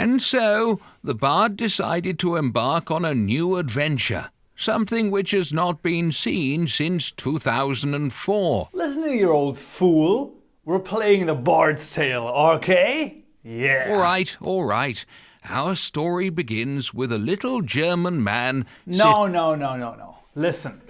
And so, the bard decided to embark on a new adventure, something which has not been seen since 2004. Listen to you, old fool. We're playing the Bard's Tale, okay? Yeah. All right. Our story begins with a little German man... No. Listen,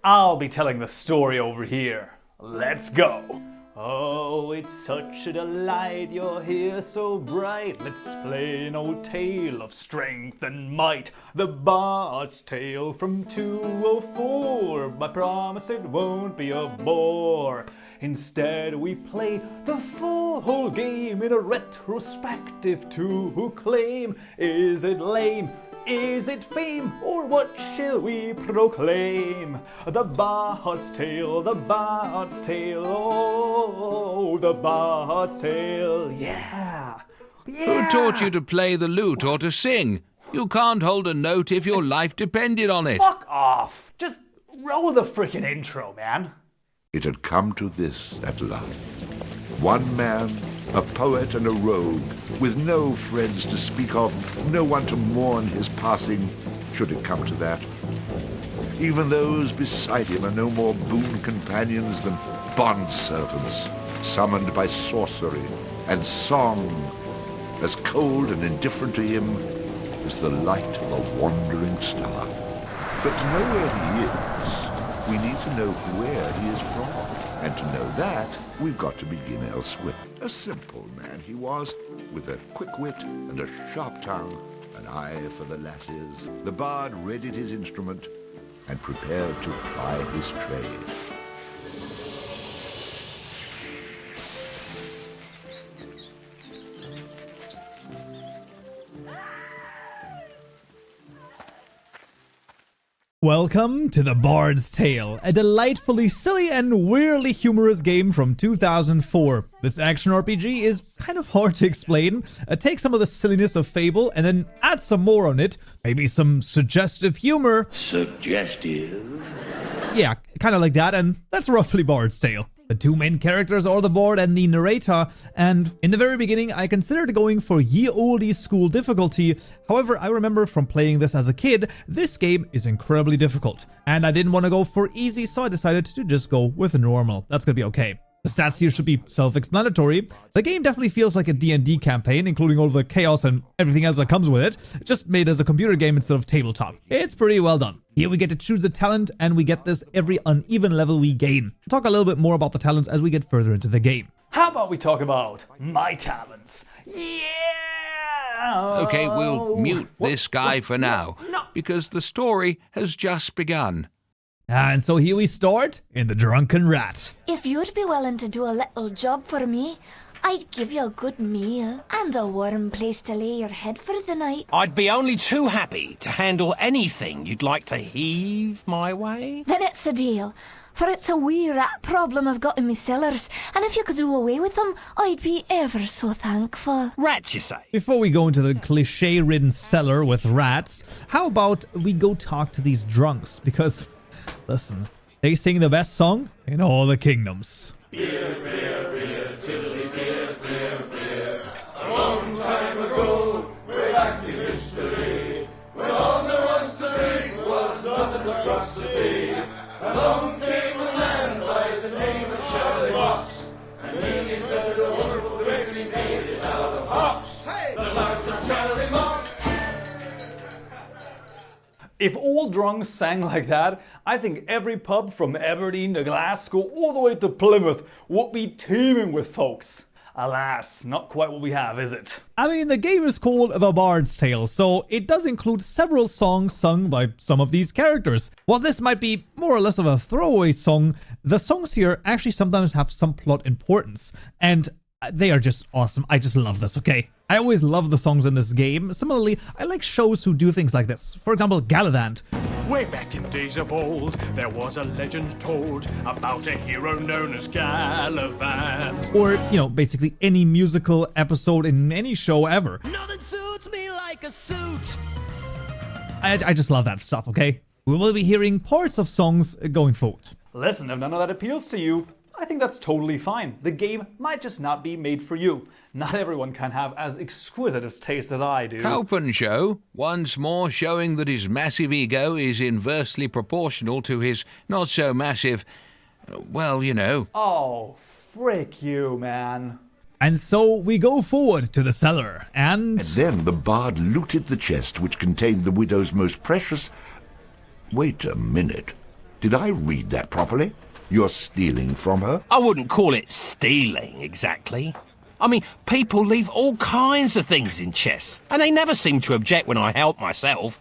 I'll be telling the story over here. Let's go. Oh, it's such a delight, you're here so bright. Let's play an old tale of strength and might. The Bard's Tale from 204. I promise it won't be a bore. Instead, we play the full whole game in a retrospective to claim. Is it lame? Is it fame, or what shall we proclaim? The Bard's Tale, the Bard's Tale, oh, the Bard's Tale, yeah. Who taught you to play the lute or to sing? You can't hold a note if your life depended on it. Fuck off. Just roll the frickin' intro, man. It had come to this at last. One man, a poet and a rogue, with no friends to speak of, no one to mourn his passing, should it come to that. Even those beside him are no more boon companions than bondservants, summoned by sorcery and song, as cold and indifferent to him as the light of a wandering star. But to know where he is, we need to know where he is from. And to know that, we've got to begin elsewhere. A simple man he was, with a quick wit and a sharp tongue, an eye for the lasses. The bard readied his instrument and prepared to ply his trade. Welcome to The Bard's Tale, a delightfully silly and weirdly humorous game from 2004. This action RPG is kind of hard to explain. Take some of the silliness of Fable and then add some more on it. Maybe some suggestive humor. Suggestive? Yeah, kind of like that, and that's roughly Bard's Tale. The two main characters are the bard and the narrator, and in the very beginning I considered going for ye olde school difficulty. However, I remember from playing this as a kid, this game is incredibly difficult, and I didn't want to go for easy, so I decided to just go with normal. That's gonna be okay. The stats here should be self-explanatory. The game definitely feels like a D&D campaign, including all the chaos and everything else that comes with it, just made as a computer game instead of tabletop. It's pretty well done. Here we get to choose a talent, and we get this every uneven level we gain. We'll talk a little bit more about the talents as we get further into the game. How about we talk about my talents? Yeah! Okay, we'll mute this guy for now, because the story has just begun. And so here we start in the Drunken Rat. If you'd be willing to do a little job for me, I'd give you a good meal and a warm place to lay your head for the night. I'd be only too happy to handle anything you'd like to heave my way. Then it's a deal, for it's a wee rat problem I've got in my cellars, and if you could do away with them, I'd be ever so thankful. Rats, you say? Before we go into the cliche-ridden cellar with rats, how about we go talk to these drunks? Because, listen, they sing the best song in all the kingdoms. Beer, beer, beer, tiddly beer, beer, beer. A long time ago, way back in history, when all there was to drink was nothing but drops of tea. Along came a man by the name of Charlie Moss, and he invented a wonderful drink and he made it out of hops. The life of Charlie Moss. If all drunks sang like that, I think every pub from Aberdeen to Glasgow all the way to Plymouth would be teeming with folks. Alas, not quite what we have, is it? I mean, the game is called The Bard's Tale, so it does include several songs sung by some of these characters. While this might be more or less of a throwaway song, the songs here actually sometimes have some plot importance, and they are just awesome. I just love this, okay? I always love the songs in this game. Similarly, I like shows who do things like this. For example, Gallivant. Way back in days of old, there was a legend told about a hero known as Gallivant. Or, you know, basically any musical episode in any show ever. Nothing suits me like a suit. I just love that stuff, okay? We will be hearing parts of songs going forward. Listen, if none of that appeals to you, I think that's totally fine. The game might just not be made for you. Not everyone can have as exquisite a taste as I do. Kaupenjoe, once more showing that his massive ego is inversely proportional to his not-so-massive, well, you know. Oh, frick you, man. And so we go forward to the cellar, and Then the bard looted the chest which contained the widow's most precious... Wait a minute. Did I read that properly? You're stealing from her? I wouldn't call it stealing, exactly. I mean, people leave all kinds of things in chests, and they never seem to object when I help myself.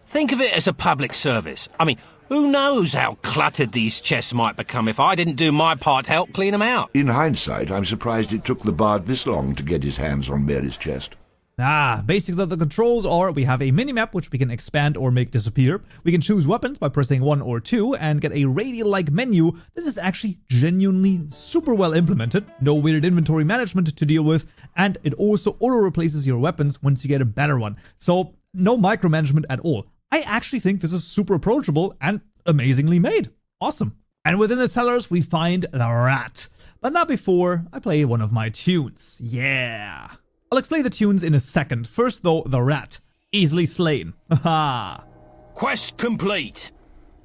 Think of it as a public service. I mean, who knows how cluttered these chests might become if I didn't do my part to help clean them out. In hindsight, I'm surprised it took the bard this long to get his hands on Mary's chest. basically the controls are we have a minimap which we can expand or make disappear. We can choose weapons by pressing 1 or 2 and get a radial-like menu. This is actually genuinely super well implemented. No weird inventory management to deal with, and it also auto-replaces your weapons once you get a better one. So no micromanagement at all. I actually think this is super approachable and amazingly made. Awesome. And within the cellars, we find the rat. But not before I play one of my tunes. Yeah. I'll explain the tunes in a second. First though, the rat. Easily slain. Haha. Quest complete.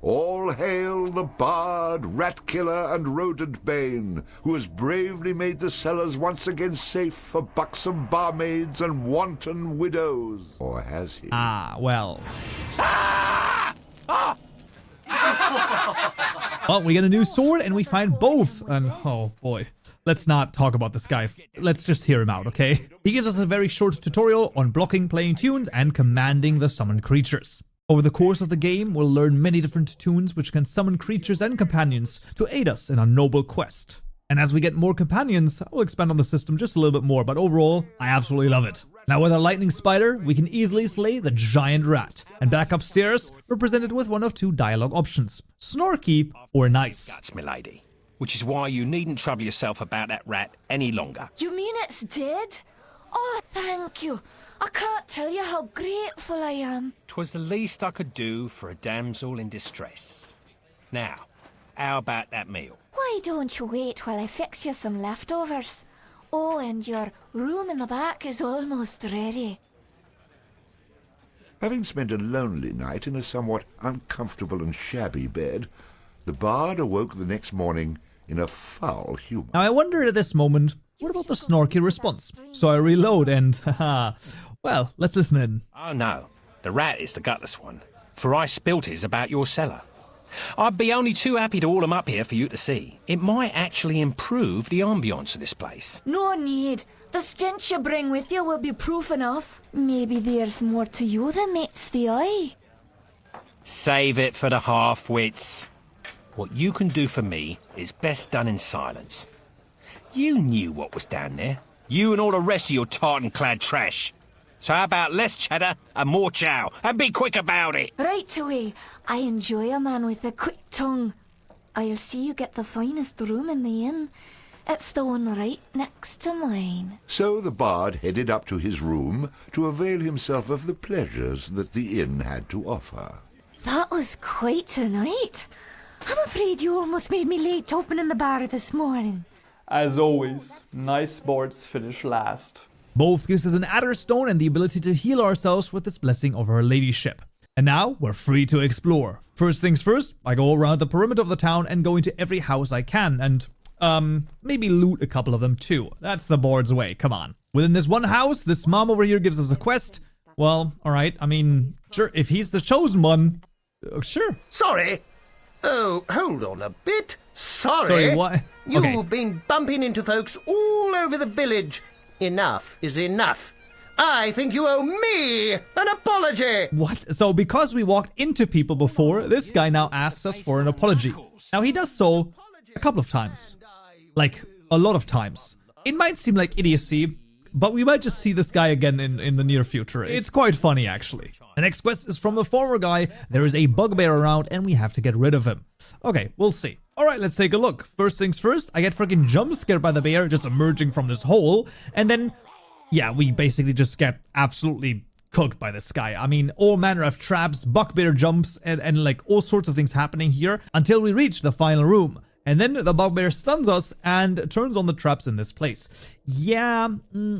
All hail the bard, rat killer, and rodent bane, who has bravely made the cellars once again safe for buxom barmaids and wanton widows. Or has he? Well. Well, we get a new sword and we find both. And oh boy. Let's not talk about this guy. Let's just hear him out, okay? He gives us a very short tutorial on blocking, playing tunes, and commanding the summoned creatures. Over the course of the game, we'll learn many different tunes which can summon creatures and companions to aid us in our noble quest. And as we get more companions, I'll expand on the system just a little bit more, but overall, I absolutely love it. Now with our lightning spider, we can easily slay the giant rat. And back upstairs, we're presented with one of two dialogue options. Snarky or nice. That's milady. Which is why you needn't trouble yourself about that rat any longer. You mean it's dead? Oh, thank you. I can't tell you how grateful I am. 'Twas the least I could do for a damsel in distress. Now, how about that meal? Why don't you wait while I fix you some leftovers? Oh, and your room in the back is almost ready. Having spent a lonely night in a somewhat uncomfortable and shabby bed, the bard awoke the next morning in a foul humor. Now I wonder at this moment, what about the snarky response? So I reload and, haha, well, let's listen in. Oh no, the rat is the gutless one, for I spilt his about your cellar. I'd be only too happy to haul him up here for you to see. It might actually improve the ambience of this place. No need. The stench you bring with you will be proof enough. Maybe there's more to you than meets the eye. Save it for the half-wits. What you can do for me is best done in silence. You knew what was down there. You and all the rest of your tartan-clad trash. So how about less cheddar and more chow? And be quick about it. Right away. I enjoy a man with a quick tongue. I'll see you get the finest room in the inn. It's the one right next to mine. So the bard headed up to his room to avail himself of the pleasures that the inn had to offer. That was quite a night. I'm afraid you almost made me late opening the bar this morning. As always, nice sports finish last. Both gives us an adder stone and the ability to heal ourselves with this blessing of her ladyship. And now we're free to explore. First things first, I go around the perimeter of the town and go into every house I can and, maybe loot a couple of them too. That's the bard's way, come on. Within this one house, this mom over here gives us a quest. Well, alright, I mean, sure, if he's the chosen one, sure. Sorry. Oh, hold on a bit. Sorry, what? You've Okay. been bumping into folks all over the village. Enough is enough. I think you owe me an apology. What? So because we walked into people before, this guy now asks us for an apology. Now he does so a couple of times. Like, a lot of times. It might seem like idiocy, but we might just see this guy again in the near future. It's quite funny, actually. The next quest is from the former guy. There is a bugbear around and we have to get rid of him. Okay, we'll see. Alright, let's take a look. First things first, I get freaking jump scared by the bear just emerging from this hole. And then, yeah, we basically just get absolutely cooked by this guy. I mean, all manner of traps, bugbear jumps, and like all sorts of things happening here until we reach the final room. And then the bugbear stuns us and turns on the traps in this place. Yeah,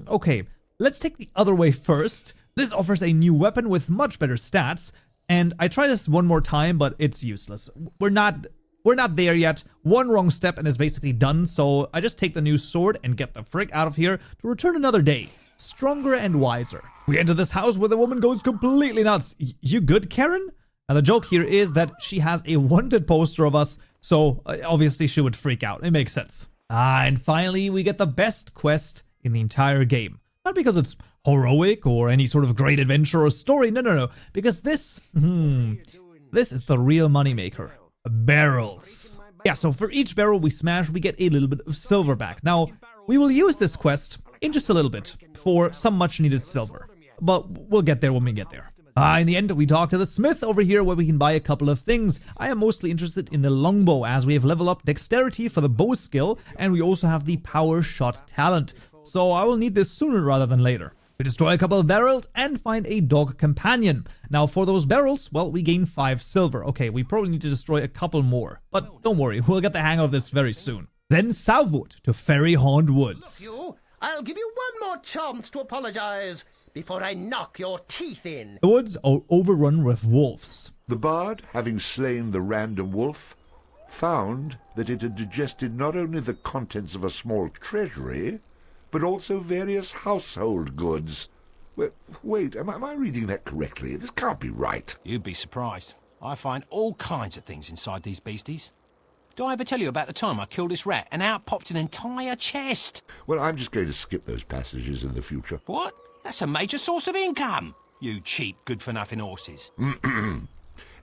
okay. Let's take the other way first. This offers a new weapon with much better stats. And I try this one more time, but it's useless. We're not there yet. One wrong step and it's basically done. So I just take the new sword and get the frick out of here to return another day. Stronger and wiser. We enter this house where the woman goes completely nuts. You good, Karen? And the joke here is that she has a wanted poster of us, so obviously she would freak out. It makes sense. And finally, we get the best quest in the entire game. Not because it's heroic or any sort of great adventure or story. No. Because this is the real moneymaker. Barrels. Yeah, so for each barrel we smash, we get a little bit of silver back. Now, we will use this quest in just a little bit for some much needed silver. But we'll get there when we get there. In the end, we talk to the smith over here where we can buy a couple of things. I am mostly interested in the longbow as we have leveled up dexterity for the bow skill and we also have the power shot talent. So I will need this sooner rather than later. We destroy a couple of barrels and find a dog companion. Now for those barrels, well, we gain 5 silver. Okay, we probably need to destroy a couple more, but don't worry, we'll get the hang of this very soon. Then southward to Fairy Haunt Woods. Look, I'll give you one more chance to apologize before I knock your teeth in. The woods are overrun with wolves. The bard, having slain the random wolf, found that it had digested not only the contents of a small treasury, but also various household goods. Wait, am I reading that correctly? This can't be right. You'd be surprised. I find all kinds of things inside these beasties. Do I ever tell you about the time I killed this rat and out popped an entire chest? Well, I'm just going to skip those passages in the future. What? That's a major source of income. You cheap, good-for-nothing horses.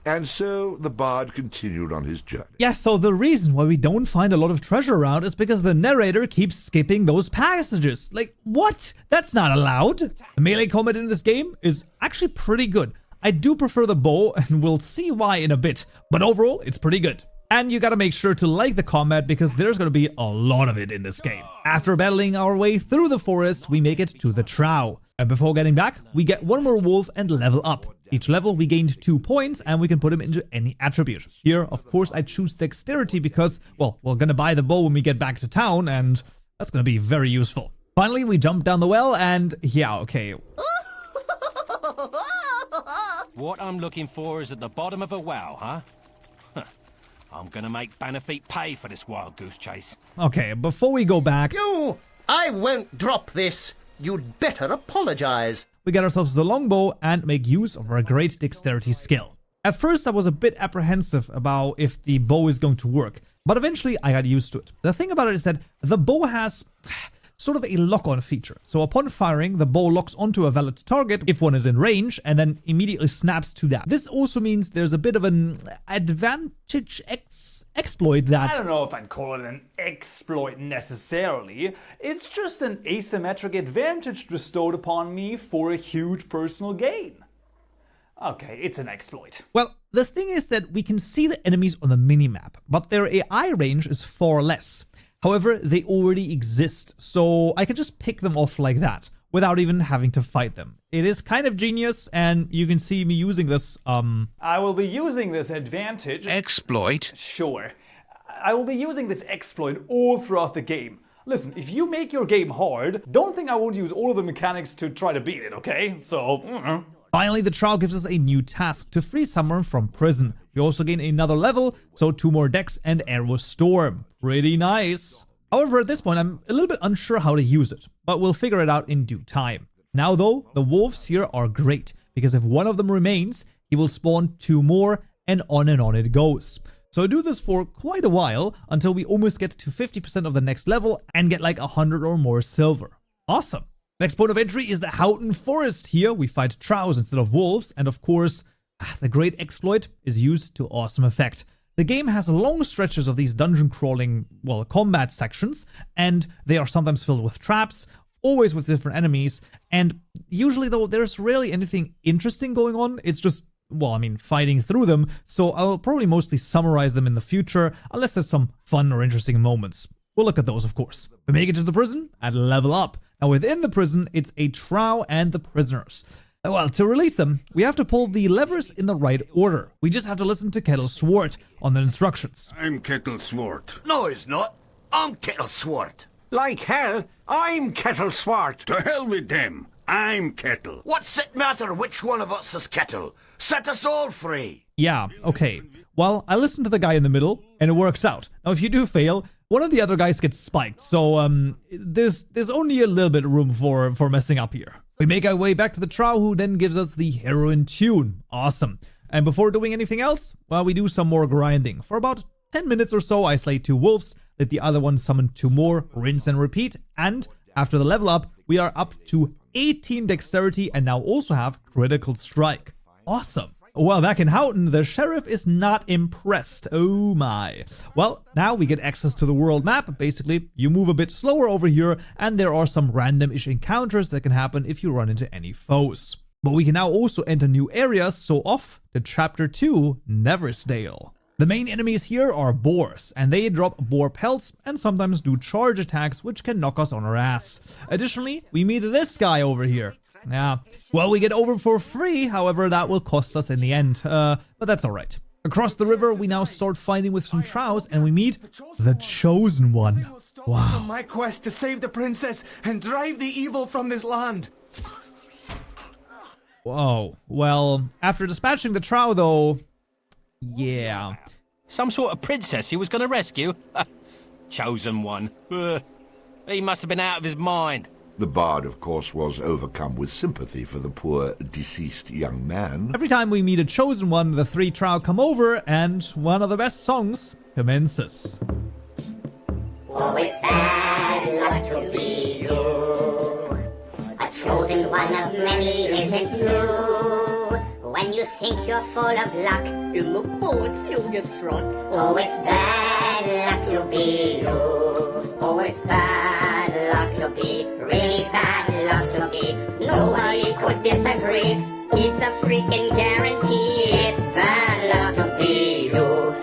And so the bard continued on his journey. Yeah, so the reason why we don't find a lot of treasure around is because the narrator keeps skipping those passages. Like, what? That's not allowed. The melee combat in this game is actually pretty good. I do prefer the bow, and we'll see why in a bit. But overall, it's pretty good. And you gotta make sure to like the combat because there's gonna be a lot of it in this game. After battling our way through the forest, we make it to the Trow. And before getting back, we get one more wolf and level up. Each level we gained 2 points and we can put them into any attribute. Here, of course, I choose dexterity because, well, we're gonna buy the bow when we get back to town and that's gonna be very useful. Finally, we jump down the well and yeah, okay. What I'm looking for is at the bottom of a well, huh? I'm gonna make Bannerfeet pay for this wild goose chase. Okay, before we go back... I won't drop this. You'd better apologize. We get ourselves the longbow and make use of our great dexterity skill. At first, I was a bit apprehensive about if the bow is going to work, but eventually I got used to it. The thing about it is that the bow has sort of a lock-on feature. So upon firing, the bow locks onto a valid target if one is in range and then immediately snaps to that. This also means there's a bit of an advantage exploit that... I don't know if I'd call it an exploit necessarily. It's just an asymmetric advantage bestowed upon me for a huge personal gain. Okay, it's an exploit. Well, the thing is that we can see the enemies on the minimap, but their AI range is far less. However, they already exist, so I can just pick them off like that, without even having to fight them. It is kind of genius, and you can see me using this, I will be using this advantage... Exploit? Sure. I will be using this exploit all throughout the game. Listen, if you make your game hard, don't think I won't use all of the mechanics to try to beat it, okay? So, Finally, the Trow gives us a new task to free someone from prison. We also gain another level, so 2 more dex and Arrow Storm. Pretty nice. However, at this point, I'm a little bit unsure how to use it, but we'll figure it out in due time. Now though, the wolves here are great, because if one of them remains, he will spawn 2 more, and on it goes. So I do this for quite a while, until we almost get to 50% of the next level, and get like 100 or more silver. Awesome. Next point of entry is the Houghton Forest. Here we fight Trows instead of wolves, and of course, the great exploit is used to awesome effect. The game has long stretches of these dungeon crawling, well, combat sections, and they are sometimes filled with traps, always with different enemies, and usually though there's rarely anything interesting going on. It's just, well, I mean, fighting through them, so I'll probably mostly summarize them in the future, unless there's some fun or interesting moments. We'll look at those, of course. We make it to the prison and level up. Now within the prison, it's a Trow and the prisoners. Well, to release them, we have to pull the levers in the right order. We just have to listen to Kettle Swart on the instructions. I'm Kettle Swart. No, he's not. I'm Kettle Swart. Like hell, I'm Kettle Swart. To hell with them. I'm Kettle. What's it matter which one of us is Kettle? Set us all free. Yeah, okay. Well, I listened to the guy in the middle, and it works out. Now, if you do fail, one of the other guys gets spiked, so there's only a little bit of room for messing up here. We make our way back to the Trow, who then gives us the heroin tune. Awesome. And before doing anything else, well, we do some more grinding. For about 10 minutes or so, I slay 2 wolves, let the other one summon 2 more, rinse and repeat, and after the level up, we are up to 18 dexterity and now also have critical strike. Awesome. Well, back in Houghton, the sheriff is not impressed. Oh my. Well, now we get access to the world map. Basically, you move a bit slower over here, and there are some random-ish encounters that can happen if you run into any foes. But we can now also enter new areas, so off to Chapter 2, Neversdale. The main enemies here are boars, and they drop boar pelts and sometimes do charge attacks, which can knock us on our ass. Additionally, we meet this guy over here. Yeah, well, we get over for free, however, that will cost us in the end, but that's alright. Across the river, we now start fighting with some Trows, and we meet the Chosen One. Wow. My quest to save the princess and drive the evil from this land. Whoa, well, after dispatching the Trow, though, yeah. Some sort of princess he was going to rescue? Chosen One. He must have been out of his mind. The bard, of course, was overcome with sympathy for the poor deceased young man. Every time we meet a Chosen One, the 3 Trow come over, and one of the best songs commences. Oh, it's bad luck to be you. A chosen one of many isn't new. When you think you're full of luck, in the boards you'll get struck. Oh, it's bad luck to be you. Oh, it's bad luck to be, really bad luck to be. Nobody could disagree. It's a freaking guarantee. It's bad luck to be you.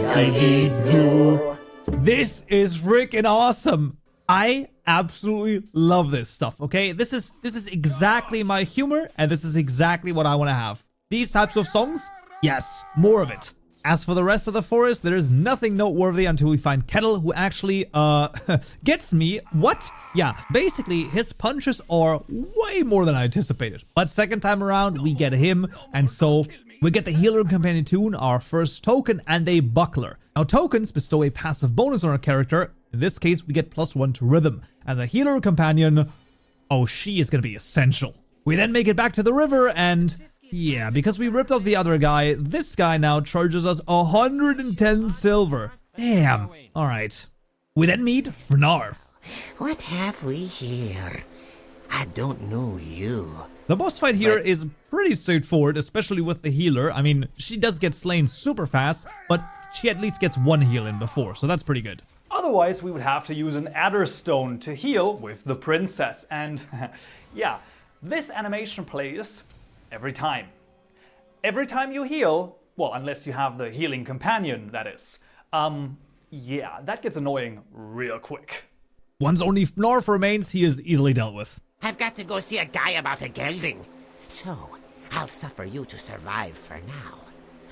I need you. This is freaking awesome. I absolutely love this stuff, okay? This is exactly my humor, and this is exactly what I want to have. These types of songs? Yes, more of it. As for the rest of the forest, there is nothing noteworthy until we find Kettle, who actually, gets me. What? Yeah, basically, his punches are way more than I anticipated. But second time around, we get him, and so we get the Healer Companion tune, our first token, and a Buckler. Now, tokens bestow a passive bonus on our character. In this case, we get +1 to rhythm. And the Healer Companion, oh, she is going to be essential. We then make it back to the river, and yeah, because we ripped off the other guy, this guy now charges us 110 silver. Damn. Alright. We then meet Fnarf. What have we here? I don't know you. The boss fight here is pretty straightforward, especially with the healer. I mean, she does get slain super fast, but she at least gets 1 heal in before, so that's pretty good. Otherwise, we would have to use an Adder Stone to heal with the princess. And yeah, this animation plays every time. Every time you heal, well, unless you have the healing companion, that is. Yeah, that gets annoying real quick. Once only Fnarf remains, he is easily dealt with. I've got to go see a guy about a gelding. So, I'll suffer you to survive for now.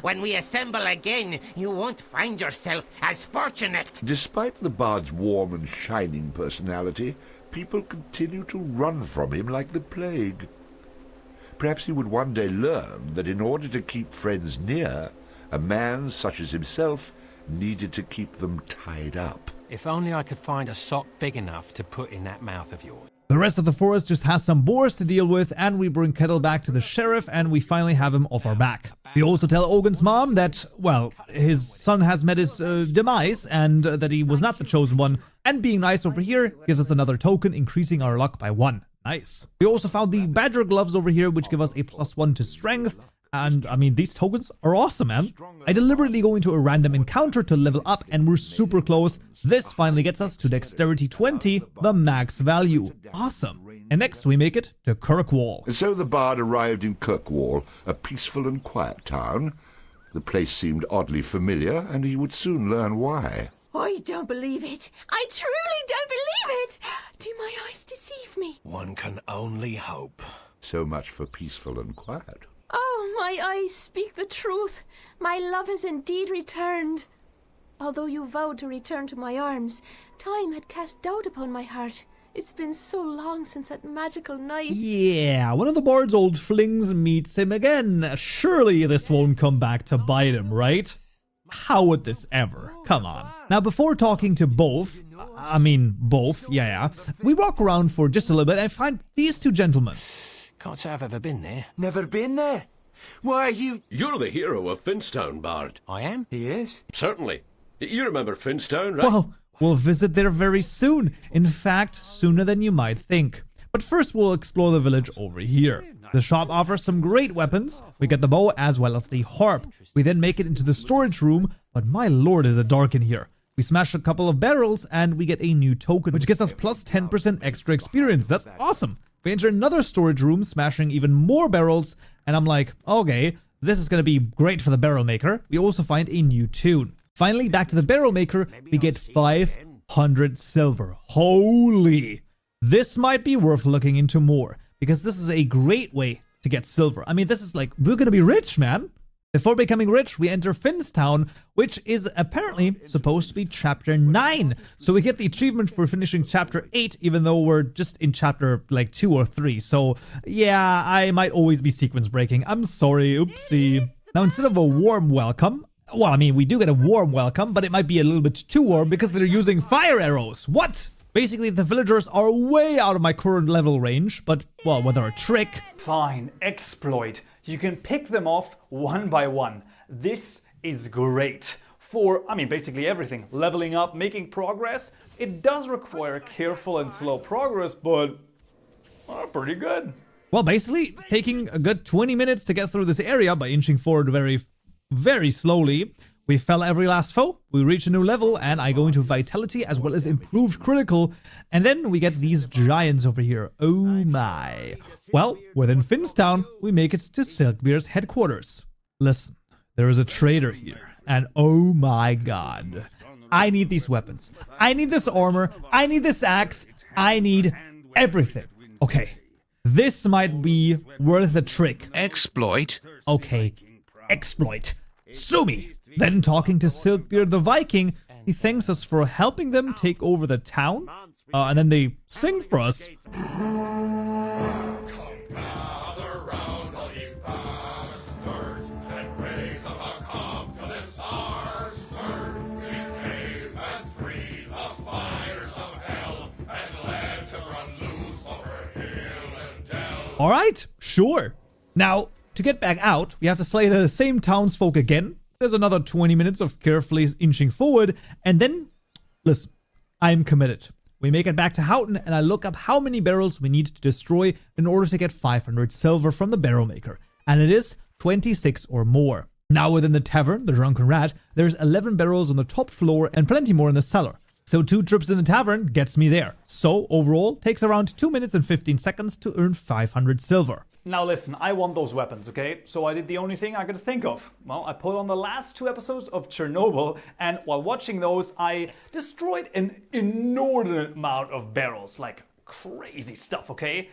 When we assemble again, you won't find yourself as fortunate. Despite the bard's warm and shining personality, people continue to run from him like the plague. Perhaps he would one day learn that in order to keep friends near, a man such as himself needed to keep them tied up. If only I could find a sock big enough to put in that mouth of yours. The rest of the forest just has some boars to deal with, and we bring Kettle back to the sheriff, and we finally have him off our back. We also tell Ogun's mom that, well, his son has met his demise, and that he was not the chosen one, and being nice over here gives us another token, increasing our luck by 1. Nice. We also found the badger gloves over here, which give us a +1 to strength, and I mean, these tokens are awesome, man. I deliberately go into a random encounter to level up, and we're super close. This finally gets us to Dexterity 20, the max value. Awesome. And next we make it to Kirkwall. So the bard arrived in Kirkwall, a peaceful and quiet town. The place seemed oddly familiar, and he would soon learn why. I don't believe it. I truly don't believe it. Do my eyes deceive me? One can only hope. So much for peaceful and quiet. Oh, my eyes speak the truth. My love has indeed returned. Although you vowed to return to my arms, time had cast doubt upon my heart. It's been so long since that magical night. Yeah, one of the bard's old flings meets him again. Surely this won't come back to bite him, right? How would this ever? Come on. Now, before talking to both, we walk around for just a little bit and find these two gentlemen. Can't say I've ever been there. Never been there? Why, You're the hero of Finstown, Bard. I am? He is? Certainly. You remember Finstown, right? Well, we'll visit there very soon. In fact, sooner than you might think. But first, we'll explore the village over here. The shop offers some great weapons. We get the bow as well as the harp. We then make it into the storage room, but my lord, is it dark in here. We smash a couple of barrels and we get a new token, which gets us plus 10% extra experience. That's awesome. We enter another storage room, smashing even more barrels, and I'm like, okay, this is gonna be great for the barrel maker. We also find a new tune. Finally, back to the barrel maker, we get 500 silver. Holy! This might be worth looking into more, because this is a great way to get silver. I mean, this is like, we're gonna be rich, man. Before becoming rich, we enter Finstown, which is apparently supposed to be chapter 9. So we get the achievement for finishing chapter 8, even though we're just in chapter like 2 or 3. So yeah, I might always be sequence breaking. I'm sorry, oopsie. Now, instead of a warm welcome, well, I mean, we do get a warm welcome, but it might be a little bit too warm because they're using fire arrows. What? Basically, the villagers are way out of my current level range, but, well, whether a trick... Fine, exploit. You can pick them off one by one. This is great. For, basically everything. Leveling up, making progress. It does require careful and slow progress, but pretty good. Well, basically, taking a good 20 minutes to get through this area by inching forward very, very slowly. We fell every last foe, we reach a new level, and I go into Vitality as well as Improved Critical, and then we get these giants over here. Oh my. Well, within Finstown, we make it to Silkbeard's headquarters. Listen, there is a trader here, and oh my god. I need these weapons. I need this armor. I need this axe. I need everything. Okay, this might be worth a trick. Exploit? Okay, exploit. Sue me. Then talking to Silkbeard the Viking, he thanks us for helping them take over the town, and then they sing for us. Alright, sure. Now, to get back out, we have to slay the same townsfolk again. There's another 20 minutes of carefully inching forward, and then, listen, I'm committed. We make it back to Houghton, and I look up how many barrels we need to destroy in order to get 500 silver from the barrel maker, and it is 26 or more. Now within the tavern, the Drunken Rat, there's 11 barrels on the top floor and plenty more in the cellar. So 2 trips in the tavern gets me there. So overall, takes around 2 minutes and 15 seconds to earn 500 silver. Now listen, I want those weapons, okay? So I did the only thing I could think of. Well, I put on the last 2 episodes of Chernobyl, and while watching those, I destroyed an inordinate amount of barrels. Like, crazy stuff, okay?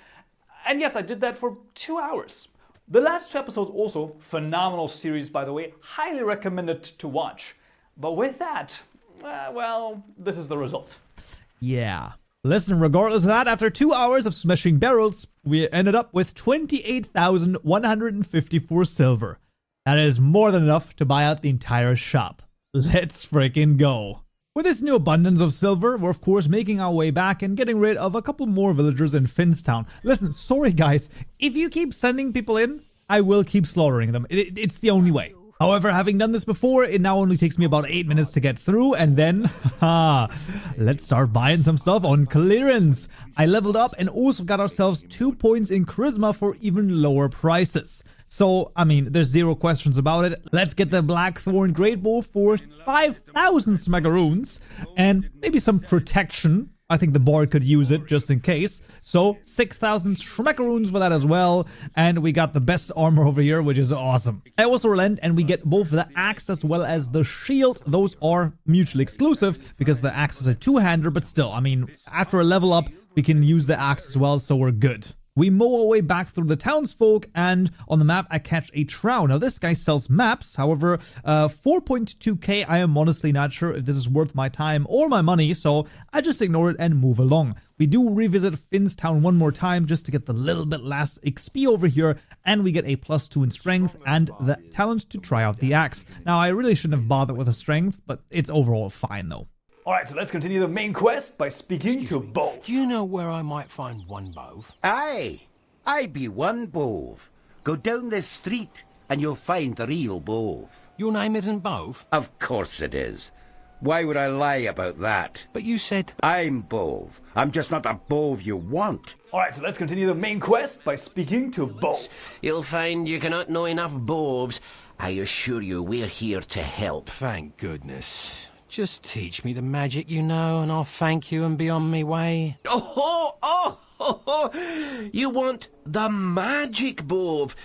And yes, I did that for 2 hours. The last 2 episodes also, phenomenal series by the way, highly recommended to watch. But with that, well, this is the result. Yeah. Listen, regardless of that, after 2 hours of smashing barrels, we ended up with 28,154 silver. That is more than enough to buy out the entire shop. Let's freaking go. With this new abundance of silver, we're of course making our way back and getting rid of a couple more villagers in Finstown. Listen, sorry guys, if you keep sending people in, I will keep slaughtering them. It's the only way. However, having done this before, it now only takes me about 8 minutes to get through, and then, let's start buying some stuff on clearance. I leveled up and also got ourselves 2 points in Charisma for even lower prices. So, there's 0 questions about it. Let's get the Blackthorn Great Bow for 5,000 smagaroons, and maybe some protection. I think the bard could use it just in case. So 6,000 schmeckaroons for that as well. And we got the best armor over here, which is awesome. I also relent and we get both the axe as well as the shield. Those are mutually exclusive because the axe is a 2-hander, but still, after a level up, we can use the axe as well, so we're good. we mow our way back through the townsfolk, and on the map I catch a Trow. Now this guy sells maps, however, 4.2k, I am honestly not sure if this is worth my time or my money, so I just ignore it and move along. We do revisit Finn's town one more time just to get the little bit last XP over here, and we get a +2 in strength and the talent to try out the axe. Now I really shouldn't have bothered with the strength, but it's overall fine though. Alright, so let's continue the main quest by speaking to Bove. Do you know where I might find one Bove? Aye, I be one Bove. Go down this street and you'll find the real Bove. Your name isn't Bove? Of course it is. Why would I lie about that? But you said... I'm Bove. I'm just not the Bove you want. Alright, so let's continue the main quest by speaking to Bove. You'll find you cannot know enough Boves. I assure you we're here to help. Thank goodness. Just teach me the magic you know, and I'll thank you and be on me way. Oh, you want the magic Bove?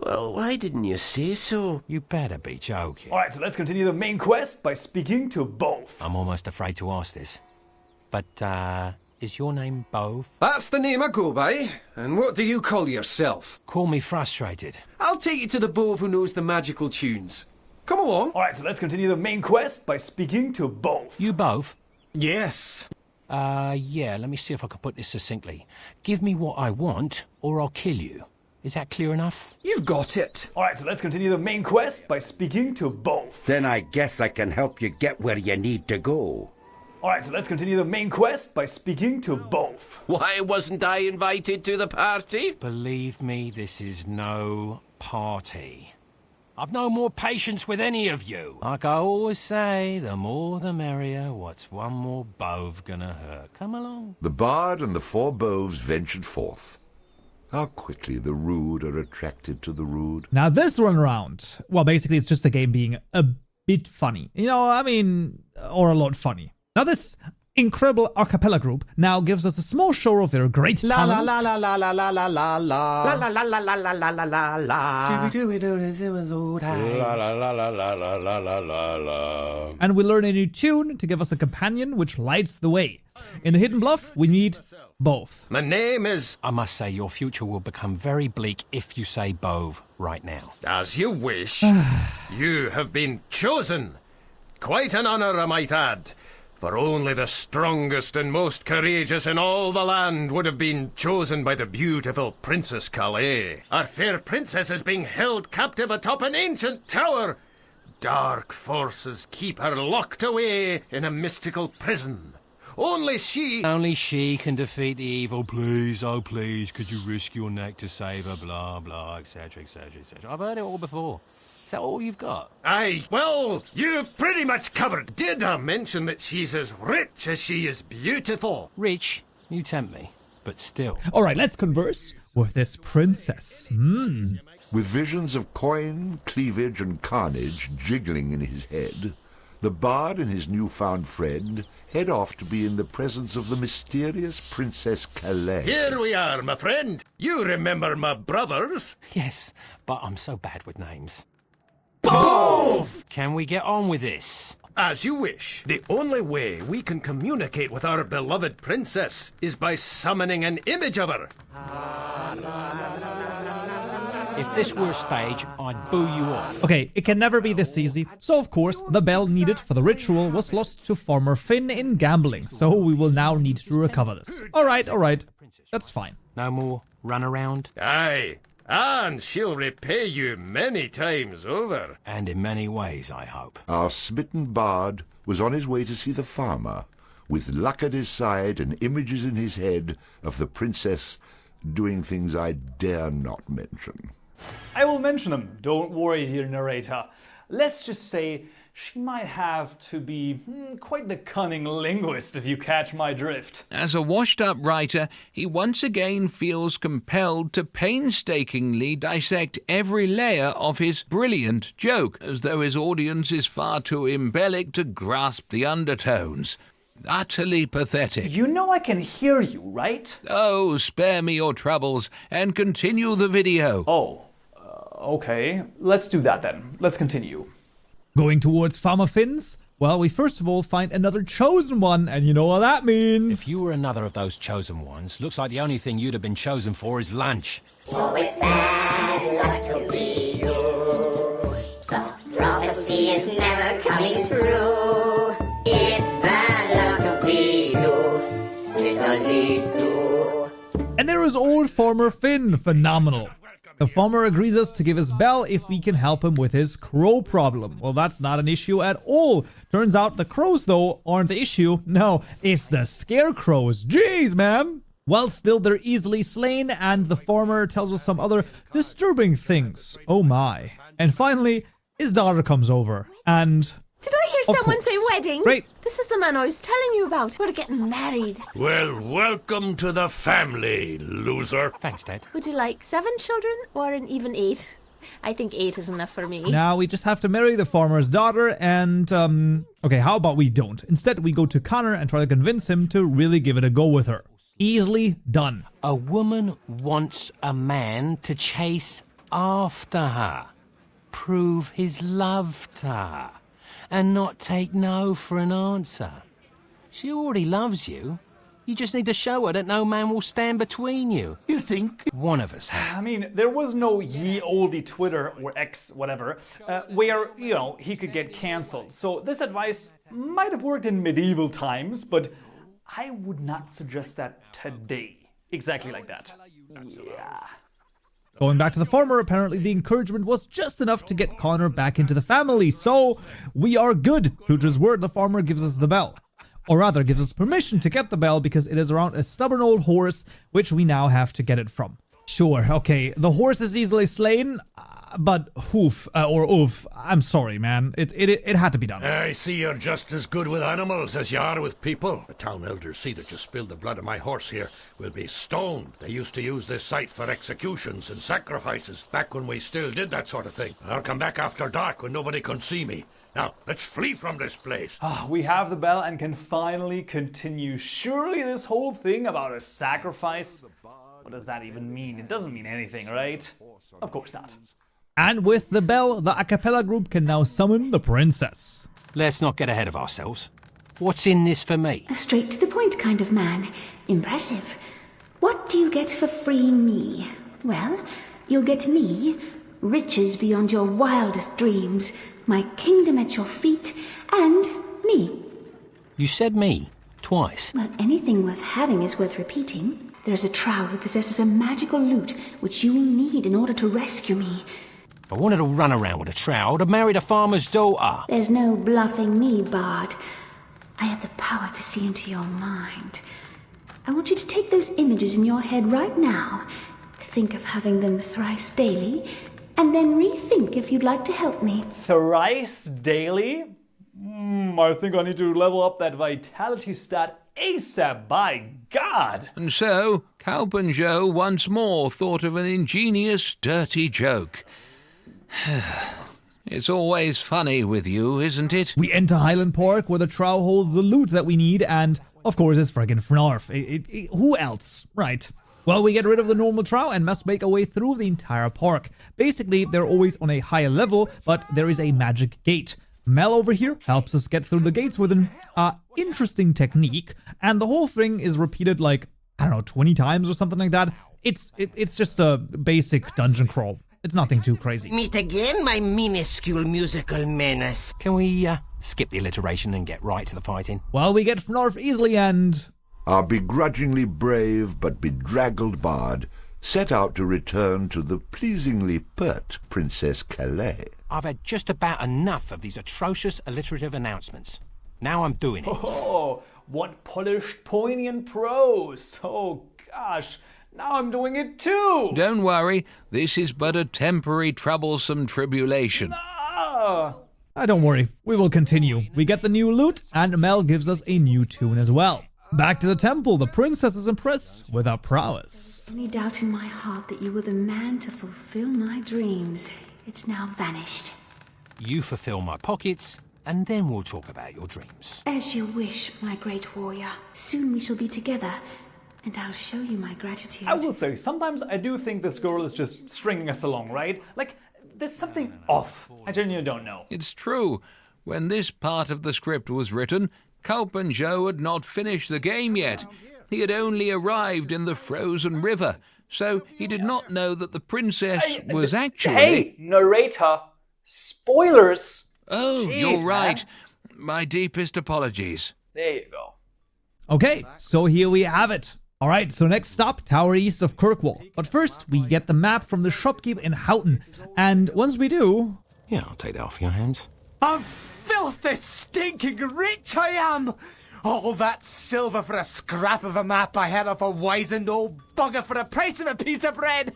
Well, why didn't you say so? You better be joking. Alright, so let's continue the main quest by speaking to Bove. I'm almost afraid to ask this. But, is your name Bove? That's the name I go by. And what do you call yourself? Call me frustrated. I'll take you to the Bove who knows the magical tunes. Come along. Alright, so let's continue the main quest by speaking to Bove. You Bove? Yes. Yeah, let me see if I can put this succinctly. Give me what I want, or I'll kill you. Is that clear enough? You've got it. Alright, so let's continue the main quest by speaking to Bove. Then I guess I can help you get where you need to go. Alright, so let's continue the main quest by speaking to Bove. Why wasn't I invited to the party? Believe me, this is no party. I've no more patience with any of you. Like I always say, the more the merrier. What's one more Bove gonna hurt? Come along. The bard and the 4 Boves ventured forth. How quickly the rude are attracted to the rude. Now this run around, well, basically it's just the game being a bit funny. You know, I mean, or a lot funny. Now this incredible a cappella group now gives us a small show of their great talent. La la la la la la la la La la la la la la la la la la. La la la la la la la la la la. And we learn a new tune to give us a companion which lights the way. In the Hidden Bluff, we meet both. My name is... I must say, your future will become very bleak if you say Bove right now. As you wish. You have been chosen. Quite an honor, I might add. For only the strongest and most courageous in all the land would have been chosen by the beautiful Princess Calais. Our fair princess is being held captive atop an ancient tower. Dark forces keep her locked away in a mystical prison. Only she can defeat the evil. Please, oh please, could you risk your neck to save her? Blah, blah, etc., etc., etc. I've heard it all before. Is that all you've got? Aye, well, you pretty much covered. Did I mention that she's as rich as she is beautiful? Rich? You tempt me, but still. All right, let's converse with this princess. With visions of coin, cleavage, and carnage jiggling in his head, the bard and his newfound friend head off to be in the presence of the mysterious Princess Calais. Here we are, my friend. You remember my brothers? Yes, but I'm so bad with names. Bove! Can we get on with this? As you wish. The only way we can communicate with our beloved princess is by summoning an image of her. If this were a stage, I'd boo you off. Okay, it can never be this easy. So of course, the bell needed for the ritual was lost to Farmer Finn in gambling. So we will now need to recover this. Alright. That's fine. No more run around? Aye. And she'll repay you many times over. And in many ways, I hope. Our smitten bard was on his way to see the farmer, with luck at his side and images in his head of the princess doing things I dare not mention. I will mention them, don't worry, dear narrator. Let's just say she might have to be quite the cunning linguist, if you catch my drift. As a washed-up writer, he once again feels compelled to painstakingly dissect every layer of his brilliant joke, as though his audience is far too embellic to grasp the undertones. Utterly pathetic. You know I can hear you, right? Oh, spare me your troubles and continue the video. Oh, okay. Let's do that then. Let's continue. Going towards Farmer Finn's Well, we first of all find another chosen one, and you know what that means. If you were another of those chosen ones, looks like the only thing you'd have been chosen for is lunch. Oh, it's bad luck to be you. The prophecy is never coming true. It's bad luck to be you. It'll lead to. And there is old farmer Finn, phenomenal. The farmer agrees us to give his bell if we can help him with his crow problem. Well, that's not an issue at all. Turns out the crows, though, aren't the issue. No, it's the scarecrows. Jeez, man. Well, still, they're easily slain, and the farmer tells us some other disturbing things. Oh my. And finally, his daughter comes over, and... Did I hear Of someone course. say wedding? Great. This is the man I was telling you about. We're getting married. Well, welcome to the family, loser. Thanks, Dad. Would you like 7 children or an even 8? I think 8 is enough for me. Now we just have to marry the farmer's daughter and, okay, how about we don't? Instead, we go to Connor and try to convince him to really give it a go with her. Easily done. A woman wants a man to chase after her, prove his love to her, and not take no for an answer. She already loves you. You just need to show her that no man will stand between you. You think? One of us has. I mean, there was no ye olde Twitter or X whatever where, you know, he could get cancelled. So this advice might have worked in medieval times, but I would not suggest that today. Exactly like that. Yeah. Going back to the farmer, apparently the encouragement was just enough to get Connor back into the family, so we are good. To his word, the farmer gives us the bell. Or rather, gives us permission to get the bell because it is around a stubborn old horse, which we now have to get it from. Sure, okay, the horse is easily slain, but oof, I'm sorry, man. It had to be done. I see you're just as good with animals as you are with people. The town elders see that you spilled the blood of my horse here will be stoned. They used to use this site for executions and sacrifices, back when we still did that sort of thing. I'll come back after dark when nobody can see me. Now, let's flee from this place. We have the bell and can finally continue. Surely this whole thing about a sacrifice, what does that even mean? It doesn't mean anything, right? Of course not. And with the bell, the a cappella group can now summon the princess. Let's not get ahead of ourselves. What's in this for me? A straight to the point kind of man. Impressive. What do you get for freeing me? Well, you'll get me, riches beyond your wildest dreams, my kingdom at your feet, and me. You said me twice. Well, anything worth having is worth repeating. There's a Trow who possesses a magical loot which you will need in order to rescue me. If I wanted to run around with a Trow, I'd have married a farmer's daughter. There's no bluffing me, Bard. I have the power to see into your mind. I want you to take those images in your head right now, think of having them thrice daily, and then rethink if you'd like to help me. Thrice daily? I think I need to level up that vitality stat ASAP, by God! And so, Kaupenjoe once more thought of an ingenious, dirty joke. It's always funny with you, isn't it? We enter Highland Park where the Trow holds the loot that we need, and of course it's friggin' Fnarf. Who else? Right. Well, we get rid of the normal Trow and must make our way through the entire park. Basically, they're always on a higher level, but there is a magic gate. Mel over here helps us get through the gates with an interesting technique, and the whole thing is repeated like, I don't know, 20 times or something like that. It's just a basic dungeon crawl. It's nothing too crazy. Meet again, my minuscule musical menace. Can we skip the alliteration and get right to the fighting? Well, we get Fnarf easily and... Our begrudgingly brave but bedraggled bard set out to return to the pleasingly pert Princess Calais. I've had just about enough of these atrocious alliterative announcements. Now I'm doing it. Oh, what polished, poignant prose. Oh, gosh. Now I'm doing it too! Don't worry, this is but a temporary troublesome tribulation. Don't worry, we will continue. We get the new loot, and Mel gives us a new tune as well. Back to the temple, the princess is impressed with our prowess. Any doubt in my heart that you were the man to fulfill my dreams, it's now vanished. You fulfill my pockets, and then we'll talk about your dreams. As you wish, my great warrior. Soon we shall be together, and I'll show you my gratitude. I will say, sometimes I do think this girl is just stringing us along, right? Like, there's something off. I genuinely don't know. It's true. When this part of the script was written, Kaupenjoe had not finished the game yet. He had only arrived in the frozen river, so he did not know that the princess was actually... Hey, narrator! Spoilers! Oh, Jeez, you're right. man. My deepest apologies. There you go. Okay, so here we have it. Alright, so next stop, Tower East of Kirkwall. But first, we get the map from the shopkeep in Houghton. And once we do... Yeah, I'll take that off your hands. I'm filthy, stinking rich, I am! All that silver for a scrap of a map I had off a wizened old bugger for the price of a piece of bread!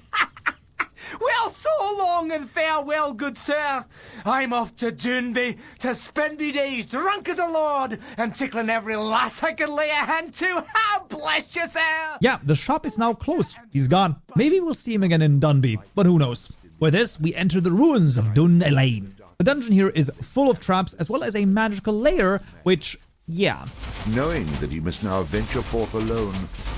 Well, so long and farewell, good sir. I'm off to Doonby to spend me days drunk as a lord and tickling every lass I can lay a hand to. Bless you, sir! Yeah, the shop is now closed. He's gone. Maybe we'll see him again in Dunby, but who knows. With this, we enter the ruins of Dun Elaine. The dungeon here is full of traps as well as a magical lair, which... yeah. Knowing that he must now venture forth alone,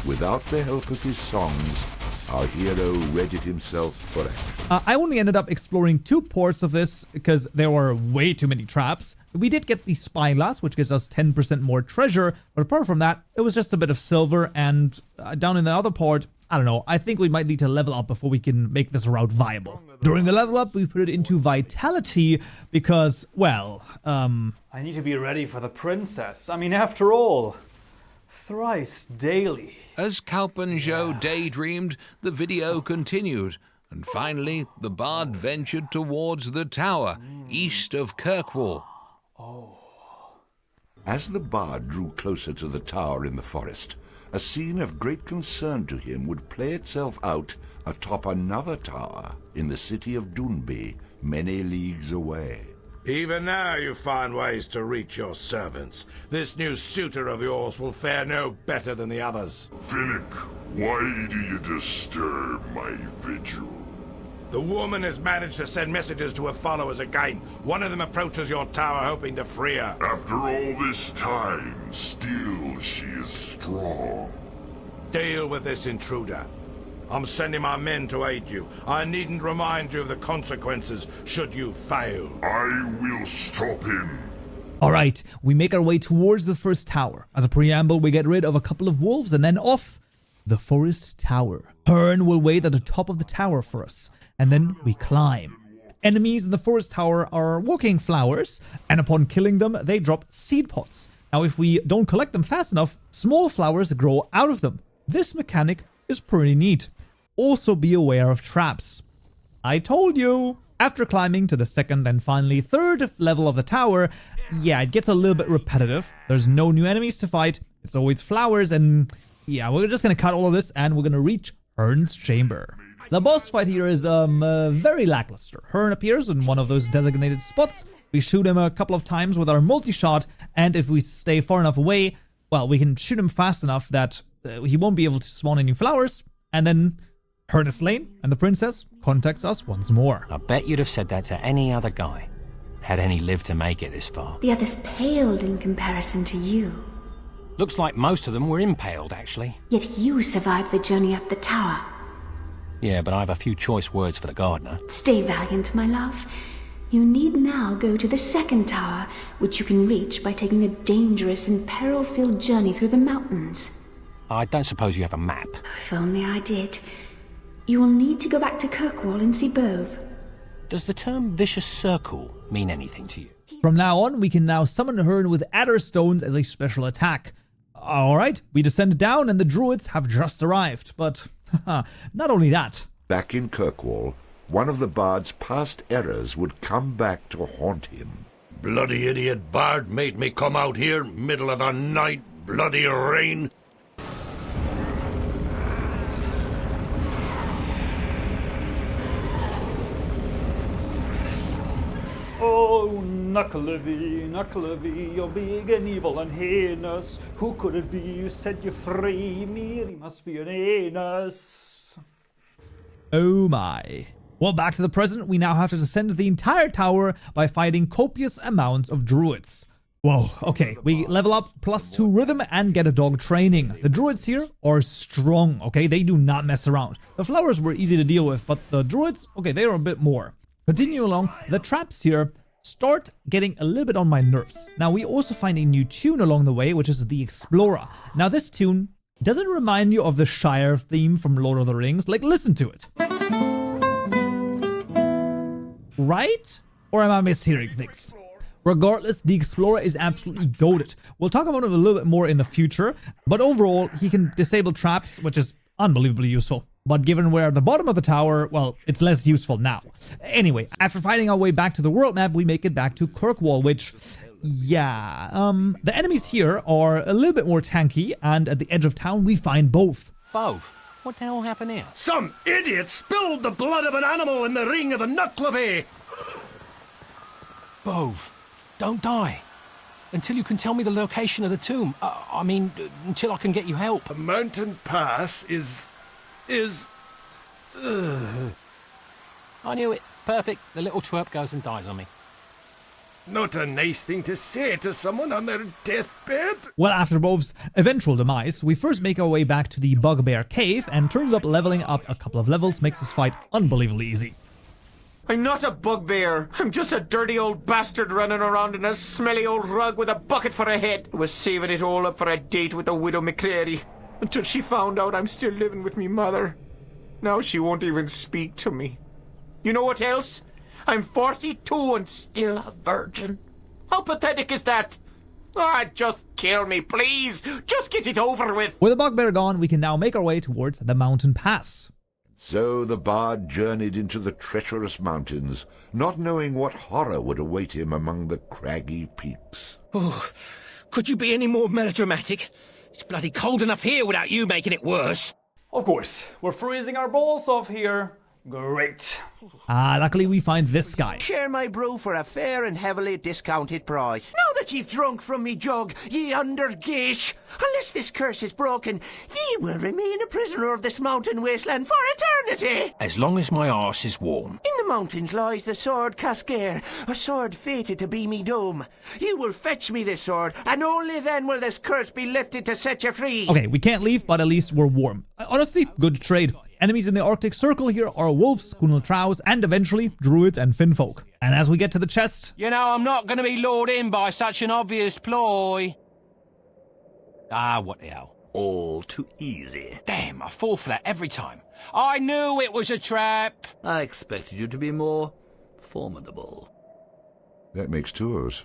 without the help of his songs, our hero readied himself for action. I only ended up exploring 2 ports of this because there were way too many traps. We did get the spyglass, which gives us 10% more treasure, but apart from that, it was just a bit of silver, and down in the other port, I don't know, I think we might need to level up before we can make this route viable. During the level up, we put it into Vitality because, well, I need to be ready for the princess. I mean, after all, thrice daily. As Kaupenjoe daydreamed, the video continued, and finally the bard ventured towards the tower, east of Kirkwall. As the bard drew closer to the tower in the forest, a scene of great concern to him would play itself out atop another tower in the city of Doonby, many leagues away. Even now you find ways to reach your servants. This new suitor of yours will fare no better than the others. Finnick, why do you disturb my vigil? The woman has managed to send messages to her followers again. One of them approaches your tower hoping to free her. After all this time, still she is strong. Deal with this intruder. I'm sending my men to aid you. I needn't remind you of the consequences should you fail. I will stop him. Alright, we make our way towards the first tower. As a preamble, we get rid of a couple of wolves and then off the forest tower. Hearn will wait at the top of the tower for us, and then we climb. Enemies in the forest tower are walking flowers, and upon killing them, they drop seed pods. Now, if we don't collect them fast enough, small flowers grow out of them. This mechanic is pretty neat. Also be aware of traps. I told you! After climbing to the second and finally third level of the tower, yeah, it gets a little bit repetitive. There's no new enemies to fight, it's always flowers, and yeah, we're just gonna cut all of this and we're gonna reach Hearn's chamber. The boss fight here is very lackluster. Hearn appears in one of those designated spots, we shoot him a couple of times with our multi-shot, and if we stay far enough away, well, we can shoot him fast enough that he won't be able to spawn any flowers, and then Hearn is slain, and the princess contacts us once more. I bet you'd have said that to any other guy, had any lived to make it this far. The others paled in comparison to you. Looks like most of them were impaled, actually. Yet you survived the journey up the tower. Yeah, but I have a few choice words for the gardener. Stay valiant, my love. You need now go to the second tower, which you can reach by taking a dangerous and peril-filled journey through the mountains. I don't suppose you have a map. If only I did. You will need to go back to Kirkwall and see Bove. Does the term vicious circle mean anything to you? From now on, we can now summon Hearn with Adder Stones as a special attack. Alright, we descend down and the druids have just arrived, but not only that. Back in Kirkwall, one of the bard's past errors would come back to haunt him. Bloody idiot bard made me come out here, middle of the night, bloody rain. Oh, Knucklevy, you're big and evil and heinous. Who could it be? You said you free me, he must be an anus. Oh my. Well, back to the present, we now have to descend the entire tower by fighting copious amounts of druids. Whoa, okay, we level up +2 rhythm and get a dog training. The druids here are strong, okay? They do not mess around. The flowers were easy to deal with, but the druids, okay, they are a bit more. Continue along, the traps here, start getting a little bit on my nerves. Now, we also find a new tune along the way, which is the Explorer. Now, this tune, does it remind you of the Shire theme from Lord of the Rings? Like, listen to it. Right? Or am I mishearing things? Regardless, the Explorer is absolutely goated. We'll talk about him a little bit more in the future, but overall, he can disable traps, which is unbelievably useful. But given we're at the bottom of the tower, well, it's less useful now. Anyway, after fighting our way back to the world map, we make it back to Kirkwall, which, yeah, the enemies here are a little bit more tanky, and at the edge of town, we find both. Both? What the hell happened here? Some idiot spilled the blood of an animal in the ring of the Nucklevy! Bove, don't die. Until you can tell me the location of the tomb. I mean, until I can get you help. The mountain pass is... I knew it. Perfect. The little twerp goes and dies on me. Not a nice thing to say to someone on their deathbed. Well, after Bove's eventual demise, we first make our way back to the Bugbear Cave, and turns up leveling up a couple of levels makes this fight unbelievably easy. I'm not a bugbear. I'm just a dirty old bastard running around in a smelly old rug with a bucket for a head. I was saving it all up for a date with the widow McCleary, until she found out I'm still living with me mother. Now she won't even speak to me. You know what else? I'm 42 and still a virgin. How pathetic is that? Ah, just kill me, please. Just get it over with. With the Bugbear gone, we can now make our way towards the mountain pass. So the bard journeyed into the treacherous mountains, not knowing what horror would await him among the craggy peaks. Oh, could you be any more melodramatic? It's bloody cold enough here without you making it worse. Of course, we're freezing our balls off here. Great. Luckily we find this guy. Share my brew for a fair and heavily discounted price. Now that you've drunk from me jug, ye undergeesh, unless this curse is broken, ye will remain a prisoner of this mountain wasteland for eternity. As long as my arse is warm. In the mountains lies the sword Cascare, a sword fated to be me doom. You will fetch me this sword, and only then will this curse be lifted to set you free. Okay, we can't leave, but at least we're warm. Honestly, good trade. Enemies in the Arctic Circle here are wolves, Trows, and eventually druids and finfolk. And as we get to the chest... You know, I'm not going to be lured in by such an obvious ploy. What the hell? All too easy. Damn, I fall for that every time. I knew it was a trap. I expected you to be more formidable. That makes two of us.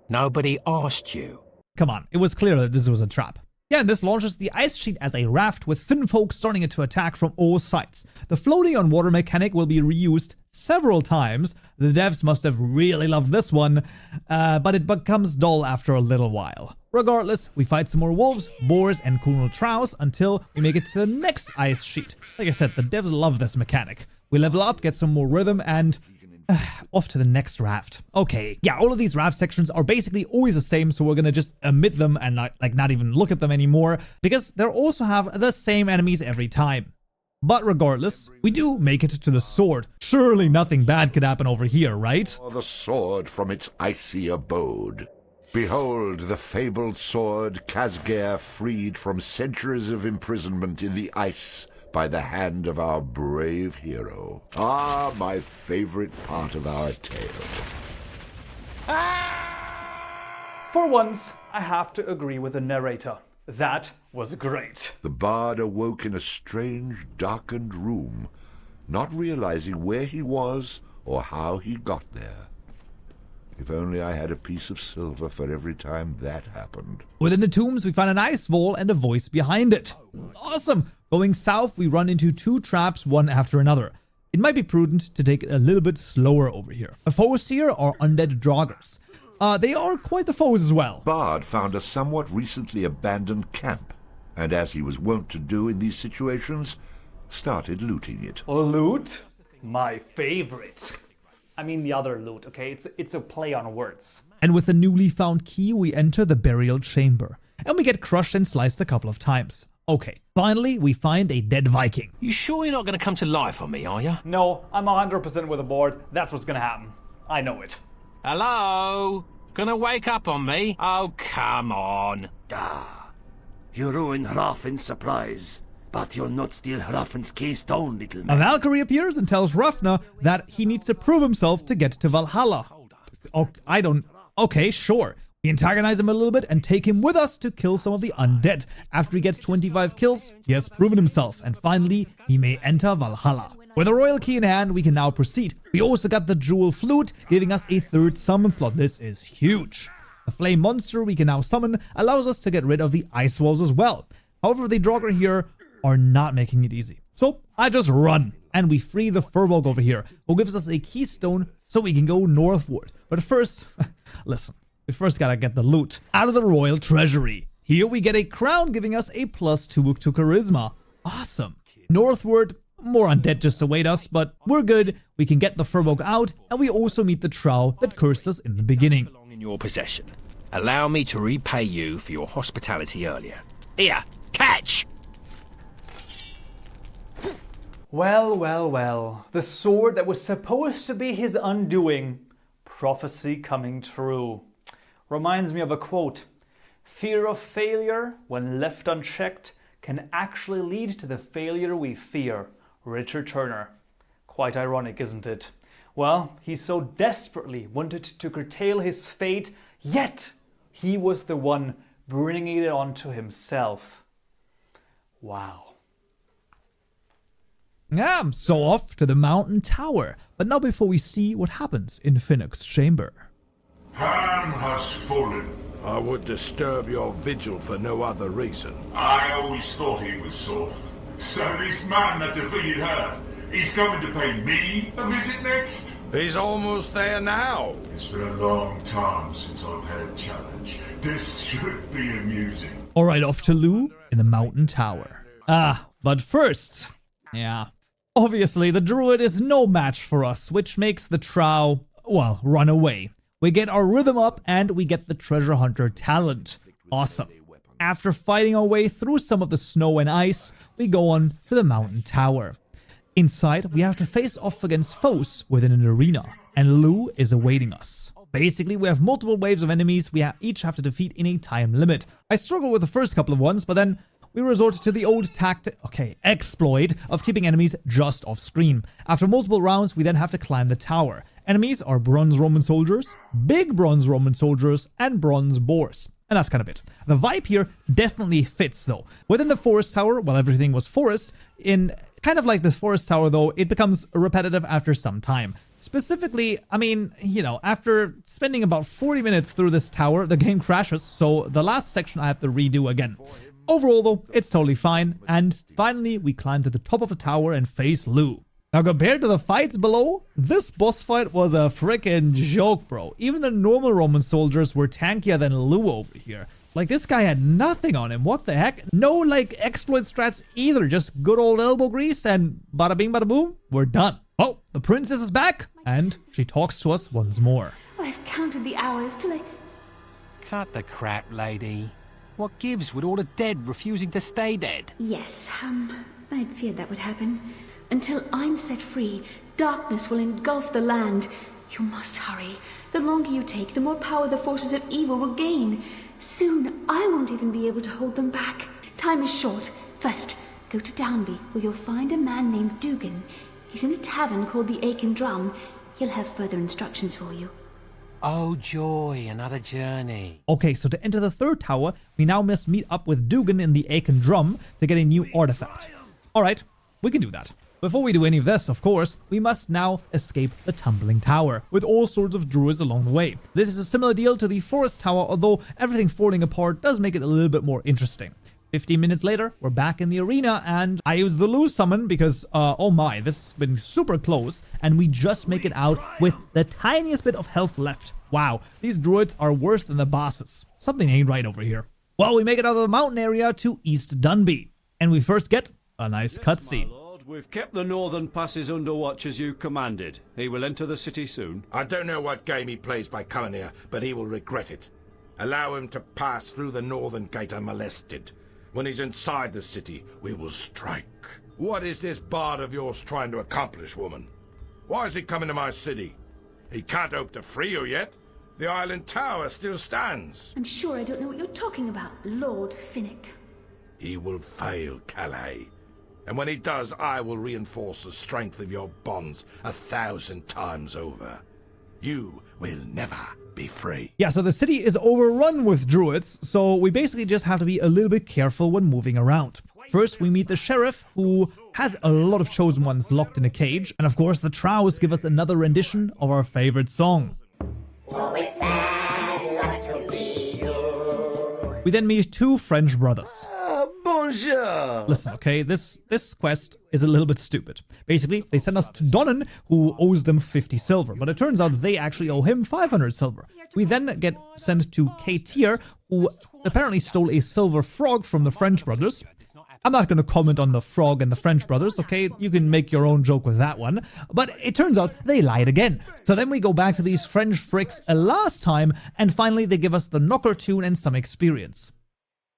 Nobody asked you. Come on, it was clear that this was a trap. Yeah, and this launches the ice sheet as a raft with finfolk starting it to attack from all sides. The floating on water mechanic will be reused several times. The devs must have really loved this one, but it becomes dull after a little while. Regardless, we fight some more wolves, boars, and Trows until we make it to the next ice sheet. Like I said, the devs love this mechanic. We level up, get some more rhythm, and... off to the next raft. Okay, yeah, all of these raft sections are basically always the same, so we're gonna just omit them and not even look at them anymore, because they also have the same enemies every time. But regardless, we do make it to the sword. Surely nothing bad could happen over here, right? The sword from its icy abode. Behold the fabled sword Casgare freed from centuries of imprisonment in the ice by the hand of our brave hero. Ah, my favorite part of our tale. For once, I have to agree with the narrator. That was great. The bard awoke in a strange, darkened room, not realizing where he was or how he got there. If only I had a piece of silver for every time that happened. Within the tombs, we find an ice wall and a voice behind it. Awesome! Going south, we run into two traps, one after another. It might be prudent to take it a little bit slower over here. The foes here are undead draugrs. They are quite the foes as well. Bard found a somewhat recently abandoned camp, and as he was wont to do in these situations, started looting it. Loot? My favorite. I mean the other loot, okay? It's a play on words. And with the newly found key, we enter the burial chamber. And we get crushed and sliced a couple of times. Okay, finally, we find a dead Viking. You sure you're not going to come to life on me, are you? No, I'm 100% with the board. That's what's going to happen. I know it. Hello? Gonna wake up on me? Oh, come on. You ruined Hrafn's supplies, but you'll not steal Hrafn's keystone, little A man. Valkyrie appears and tells Hrafna that he needs to prove himself to get to Valhalla. I don't... Okay, sure. We antagonize him a little bit and take him with us to kill some of the undead. After he gets 25 kills, he has proven himself, and finally, he may enter Valhalla. With a royal key in hand, we can now proceed. We also got the jewel flute, giving us a third summon slot. This is huge. The flame monster we can now summon allows us to get rid of the ice walls as well. However, the Draugr here are not making it easy. So I just run, and we free the Furbolg over here, who gives us a keystone so we can go northward. But first, listen, we first gotta get the loot out of the royal treasury. Here we get a crown giving us a +2 to charisma. Awesome. Northward, more undead just await us, but we're good. We can get the Furbolg out, and we also meet the Trow that cursed us in the beginning. In your possession. Allow me to repay you for your hospitality earlier. Here, catch! Well, well, well. The sword that was supposed to be his undoing. Prophecy coming true. Reminds me of a quote. Fear of failure, when left unchecked, can actually lead to the failure we fear. Richard Turner. Quite ironic, isn't it? Well, he so desperately wanted to curtail his fate, yet he was the one bringing it on to himself. Wow. Yeah, so off to the mountain tower. But now before we see what happens in Finneg's chamber. Ham has fallen. I would disturb your vigil for no other reason. I always thought he was soft. So this man that defeated her, he's coming to pay me a visit next? He's almost there now. It's been a long time since I've had a challenge. This should be amusing. Alright, off to Lou in the mountain tower. But first, yeah, obviously the druid is no match for us, which makes the Trow, well, run away. We get our rhythm up and we get the treasure hunter talent. Awesome. After fighting our way through some of the snow and ice, we go on to the mountain tower. Inside, we have to face off against foes within an arena, and Lou is awaiting us. Basically, we have multiple waves of enemies we each have to defeat in a time limit. I struggled with the first couple of ones, but then we resort to the old exploit of keeping enemies just off screen. After multiple rounds, we then have to climb the tower. Enemies are bronze Roman soldiers, big bronze Roman soldiers, and bronze boars. And that's kind of it. The vibe here definitely fits though. Within the forest tower, while everything was forest, in kind of like this forest tower though, it becomes repetitive after some time. Specifically, I mean, you know, after spending about 40 minutes through this tower, the game crashes, so the last section I have to redo again. Overall though, it's totally fine, and finally we climb to the top of the tower and face Lou. Now compared to the fights below, this boss fight was a freaking joke, bro. Even the normal Roman soldiers were tankier than Lou over here. Like, this guy had nothing on him, what the heck? No, like, exploit strats either, just good old elbow grease and bada bing bada boom, we're done. Oh, the princess is back, and she talks to us once more. I've counted the hours till I... Cut the crap, lady. What gives with all the dead refusing to stay dead? Yes, I'd feared that would happen. Until I'm set free, darkness will engulf the land. You must hurry. The longer you take, the more power the forces of evil will gain. Soon, I won't even be able to hold them back. Time is short. First, go to Downby, where you'll find a man named Dugan. He's in a tavern called the Aiken Drum. He'll have further instructions for you. Oh joy, another journey. Okay, so to enter the third tower, we now must meet up with Dugan in the Aiken Drum to get a new artifact. Alright, we can do that. Before we do any of this, of course, we must now escape the tumbling tower, with all sorts of druids along the way. This is a similar deal to the forest tower, although everything falling apart does make it a little bit more interesting. 15 minutes later, we're back in the arena, and I use the Lou summon because, oh my, this has been super close, and we just make it out with the tiniest bit of health left. Wow, these druids are worse than the bosses. Something ain't right over here. Well, we make it out of the mountain area to East Dunby, and we first get a nice cutscene. We've kept the northern passes under watch as you commanded. He will enter the city soon. I don't know what game he plays by coming here, but he will regret it. Allow him to pass through the northern gate unmolested. When he's inside the city, we will strike. What is this bard of yours trying to accomplish, woman? Why is he coming to my city? He can't hope to free you yet. The island tower still stands. I'm sure I don't know what you're talking about, Lord Finnick. He will fail, Calais. And when he does, I will reinforce the strength of your bonds 1,000 times over. You will never be free. Yeah, so the city is overrun with druids, so we basically just have to be a little bit careful when moving around. First, we meet the sheriff, who has a lot of chosen ones locked in a cage, and of course the Trows give us another rendition of our favorite song. Oh, it's bad luck to be you. We then meet two French brothers. Bonjour! Listen, okay, this quest is a little bit stupid. Basically, they send us to Donan, who owes them 50 silver, but it turns out they actually owe him 500 silver. We then get sent to Katir, who apparently stole a silver frog from the French brothers. I'm not going to comment on the frog and the French brothers, okay? You can make your own joke with that one. But it turns out they lied again. So then we go back to these French fricks a last time, and finally they give us the knocker tune and some experience.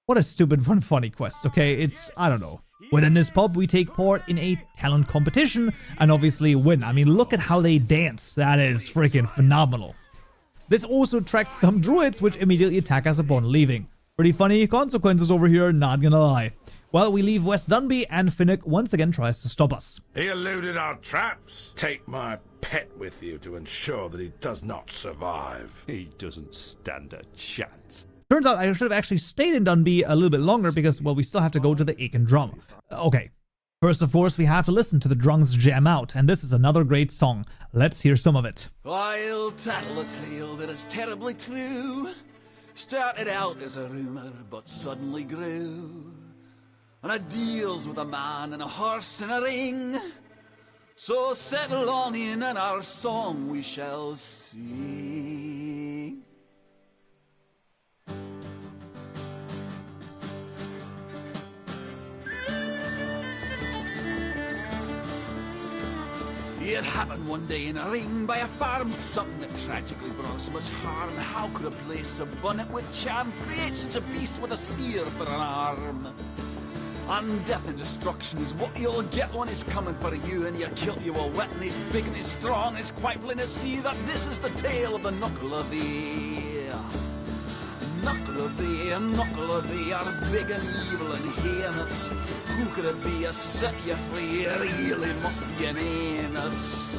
What a stupid funny quest, okay? It's, I don't know. Within this pub, we take part in a talent competition and obviously win. I mean, look at how they dance. That is freaking phenomenal. This also attracts some druids, which immediately attack us upon leaving. Pretty funny consequences over here, not gonna lie. Well, we leave West Dunby, and Finnick once again tries to stop us. He eluded our traps. Take my pet with you to ensure that he does not survive. He doesn't stand a chance. Turns out I should have actually stayed in Dunby a little bit longer because, well, we still have to go to the Aiken Drum. Okay. First, of course, we have to listen to the drunks jam out, and this is another great song. Let's hear some of it. I'll tattle a tale that is terribly true. Started out as a rumour, but suddenly grew. And it deals with a man and a horse in a ring. So settle on in and our song we shall sing. It happened one day in a ring by a farm, something that tragically brought us much harm. How could a place abundant with charm create such a beast with a spear for an arm? And death and destruction is what you'll get when he's coming for you, and you're killed, you are wet, and he's big and he's strong. It's quite plain to see that this is the tale of the knuckle of thee. Knuckle of thee, knuckle of thee are big and evil and heinous. Who could it be a set you free? It really must be an anus.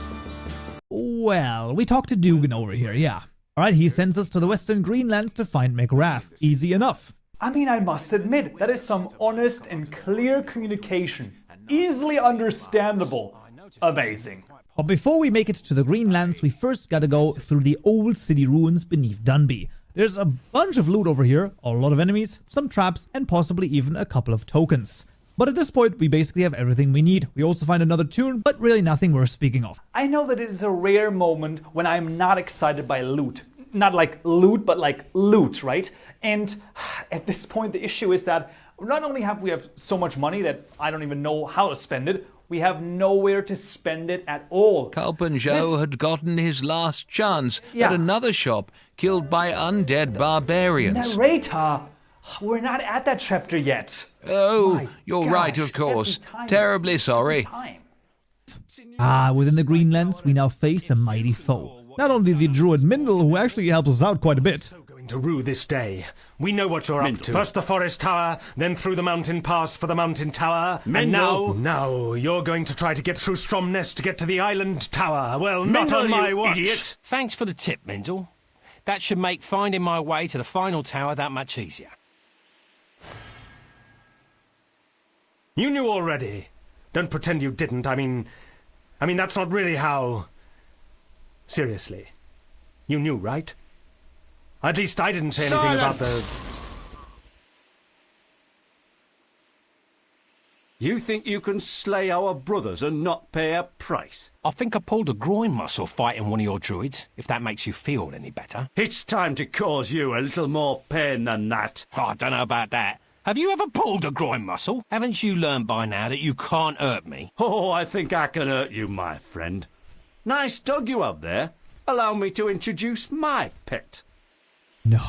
Well, we talked to Dugan over here, yeah. Alright, he sends us to the Western Greenlands to find McWrath. Easy enough. I mean, I must admit, that is some honest and clear communication. Easily understandable. Amazing. But before we make it to the Greenlands, we first gotta go through the old city ruins beneath Dunby. There's a bunch of loot over here, a lot of enemies, some traps, and possibly even a couple of tokens. But at this point, we basically have everything we need. We also find another tune, but really nothing worth speaking of. I know that it is a rare moment when I'm not excited by loot. Not like loot, but like loot, right? And at this point, the issue is that not only have we so much money that I don't even know how to spend it, we have nowhere to spend it at all. Kaupenjoe had gotten his last chance at another shop, killed by undead barbarians. Narrator, we're not at that chapter yet. Oh, you're right, of course. Terribly sorry. Within the Greenlands, we now face a mighty foe. Not only the druid Mindel, who actually helps us out quite a bit. To rue this day. We know what you're up to. First the forest tower, then through the mountain pass for the mountain tower, and now you're going to try to get through Stromness to get to the island tower. Well, not on my watch. Idiot. Thanks for the tip, Mindel. That should make finding my way to the final tower that much easier. You knew already. Don't pretend you didn't. I mean, that's not really how... Seriously. You knew, right? At least I didn't say anything about the... You think you can slay our brothers and not pay a price? I think I pulled a groin muscle fighting one of your druids, if that makes you feel any better. It's time to cause you a little more pain than that. Oh, I don't know about that. Have you ever pulled a groin muscle? Haven't you learned by now that you can't hurt me? Oh, I think I can hurt you, my friend. Nice dog you have there. Allow me to introduce my pet. No.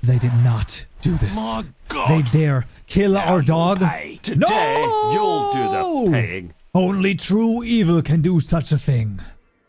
They did not do this. My God. They dare kill our dog. Today, no! You'll do the paying. Only true evil can do such a thing.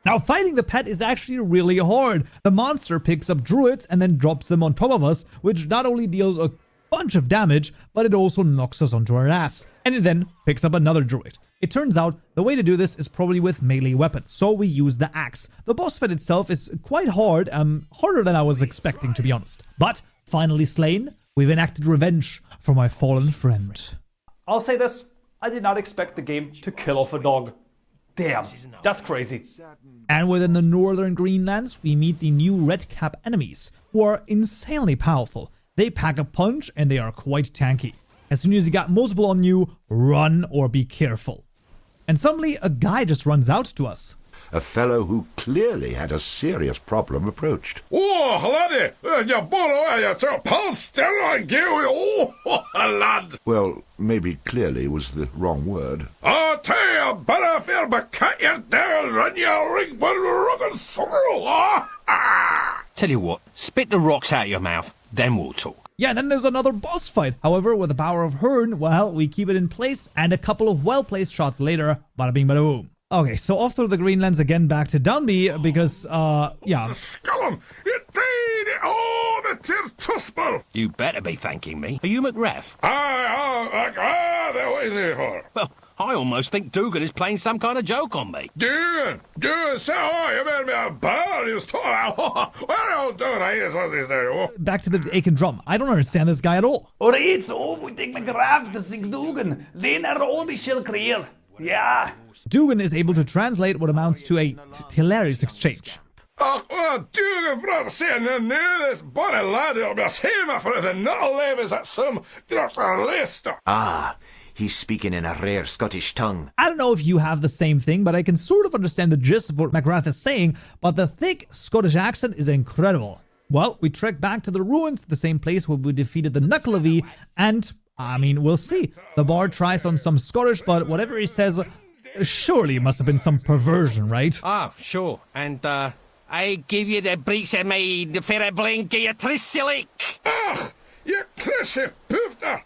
Now, fighting the pet is actually really hard. The monster picks up druids and then drops them on top of us, which not only deals a bunch of damage, but it also knocks us onto our ass. And it then picks up another druid. It turns out the way to do this is probably with melee weapons, so we use the axe. The boss fight itself is quite hard, harder than I was expecting, to be honest. But finally slain, we've enacted revenge for my fallen friend. I'll say this, I did not expect the game to kill off a dog. Damn, that's crazy. And within the northern Greenlands, we meet the new red cap enemies, who are insanely powerful. They pack a punch and they are quite tanky. As soon as you got multiple on you, run or be careful. And suddenly, a guy just runs out to us. A fellow who clearly had a serious problem approached. Oh, laddie, you borrow your pulse still I give you. Oh, lad. Well, maybe clearly was the wrong word. I'll tell you, better fear but cut your tail, run your ring, but rockin' through. Tell you what, spit the rocks out of your mouth, then we'll talk. Yeah, and then there's another boss fight. However, with the power of Hearn, well, we keep it in place, and a couple of well-placed shots later, bada bing bada boom. Okay, so off through the Greenlands again back to Dunby, because, yeah. Scullum, it died, oh, the tir tuspel. You better be thanking me. Are you McRef? They're waiting for. Well, I almost think Dugan is playing some kind of joke on me. Dugan, say hi, you made me a bar, you talk. Where you doing? I hear something there. Back to the Aiken drum. I don't understand this guy at all. Alright, so we take McGrath to sing Dugan. Then are all the shell clear. Yeah. Dugan is able to translate what amounts to a hilarious exchange. Dugan, brother, saying near this bonny lad, you'll be same for the not levies at some Dr. Leicester. Ah. He's speaking in a rare Scottish tongue. I don't know if you have the same thing, but I can sort of understand the gist of what McGrath is saying, but the thick Scottish accent is incredible. Well, we trek back to the ruins, the same place where we defeated the Knucklevi, and, I mean, we'll see. The bard tries on some Scottish, but whatever he says, surely it must have been some perversion, right? Ah, sure. And, I give you the breach of made for a blink of your trissilic. Ah, you crissy poofter.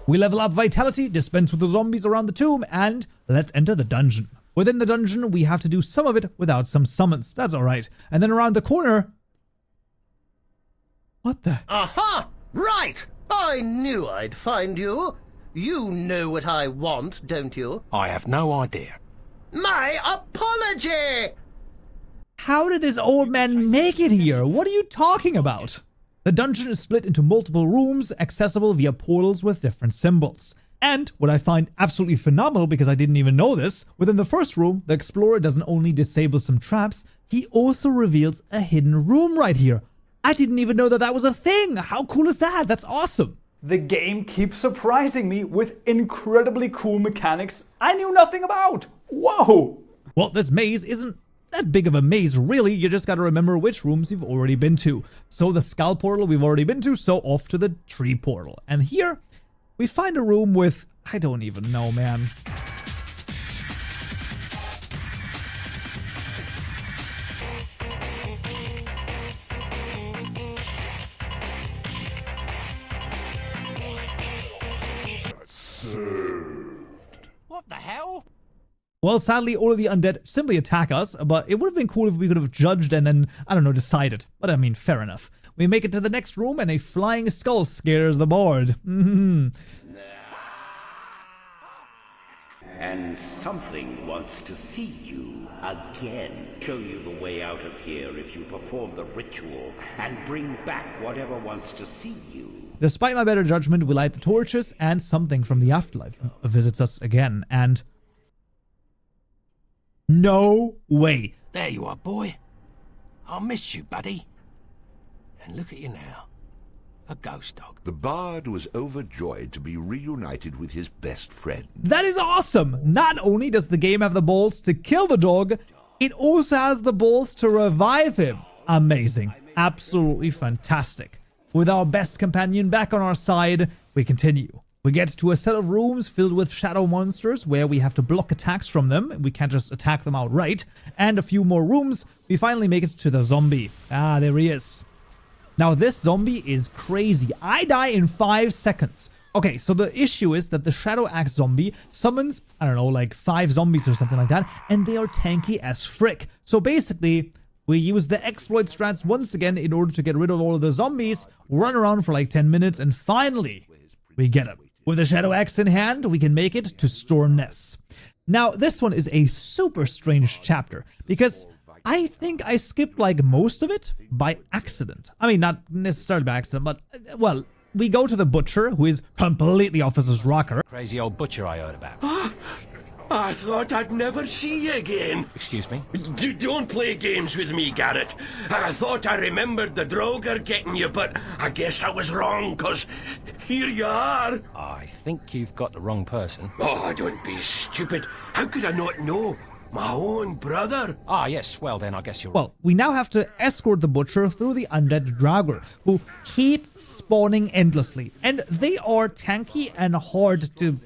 We level up vitality, dispense with the zombies around the tomb, and let's enter the dungeon. Within the dungeon, we have to do some of it without some summons. That's alright. And then around the corner... What the... Aha! Right! I knew I'd find you. You know what I want, don't you? I have no idea. My apology! How did this old man make it here? What are you talking about? The dungeon is split into multiple rooms, accessible via portals with different symbols. And what I find absolutely phenomenal, because I didn't even know this, within the first room, the explorer doesn't only disable some traps, he also reveals a hidden room right here. I didn't even know that that was a thing. How cool is that? That's awesome. The game keeps surprising me with incredibly cool mechanics I knew nothing about. Whoa! Well, this maze isn't that big of a maze, really. You just gotta remember which rooms you've already been to. So the skull portal we've already been to, so off to the tree portal. And here, we find a room with... I don't even know, man. What the hell? Well, sadly, all of the undead simply attack us, but it would have been cool if we could have judged and then, I don't know, decided. But I mean, fair enough. We make it to the next room and a flying skull scares the board. And something wants to see you again. Show you the way out of here if you perform the ritual and bring back whatever wants to see you. Despite my better judgment, we light the torches and something from the afterlife visits us again, and... No way. There you are, boy. I missed you, buddy. And look at you now. A ghost dog. The bard was overjoyed to be reunited with his best friend. That is awesome! Not only does the game have the balls to kill the dog, it also has the balls to revive him. Amazing. Absolutely fantastic. With our best companion back on our side, we continue. We get to a set of rooms filled with shadow monsters where we have to block attacks from them. We can't just attack them outright. And a few more rooms. We finally make it to the zombie. Ah, there he is. Now this zombie is crazy. I die in 5 seconds. Okay, so the issue is that the Shadow Axe zombie summons, I don't know, like 5 zombies or something like that. And they are tanky as frick. So basically, we use the exploit strats once again in order to get rid of all of the zombies. Run around for like 10 minutes and finally, we get him. With the Shadow Axe in hand, we can make it to Stormness. Now, this one is a super strange chapter, because I think I skipped like most of it by accident. I mean, not necessarily by accident, but, well, we go to the butcher, who is completely off his rocker. Crazy old butcher I heard about. I thought I'd never see you again. Excuse me? Don't play games with me, Garrett. I thought I remembered the Droger getting you, but I guess I was wrong, 'cause here you are. I think you've got the wrong person. Oh, don't be stupid. How could I not know? My own brother. Ah, yes. Well, then I guess you're... Well, we now have to escort the butcher through the undead Draugr, who keep spawning endlessly. And they are tanky and hard to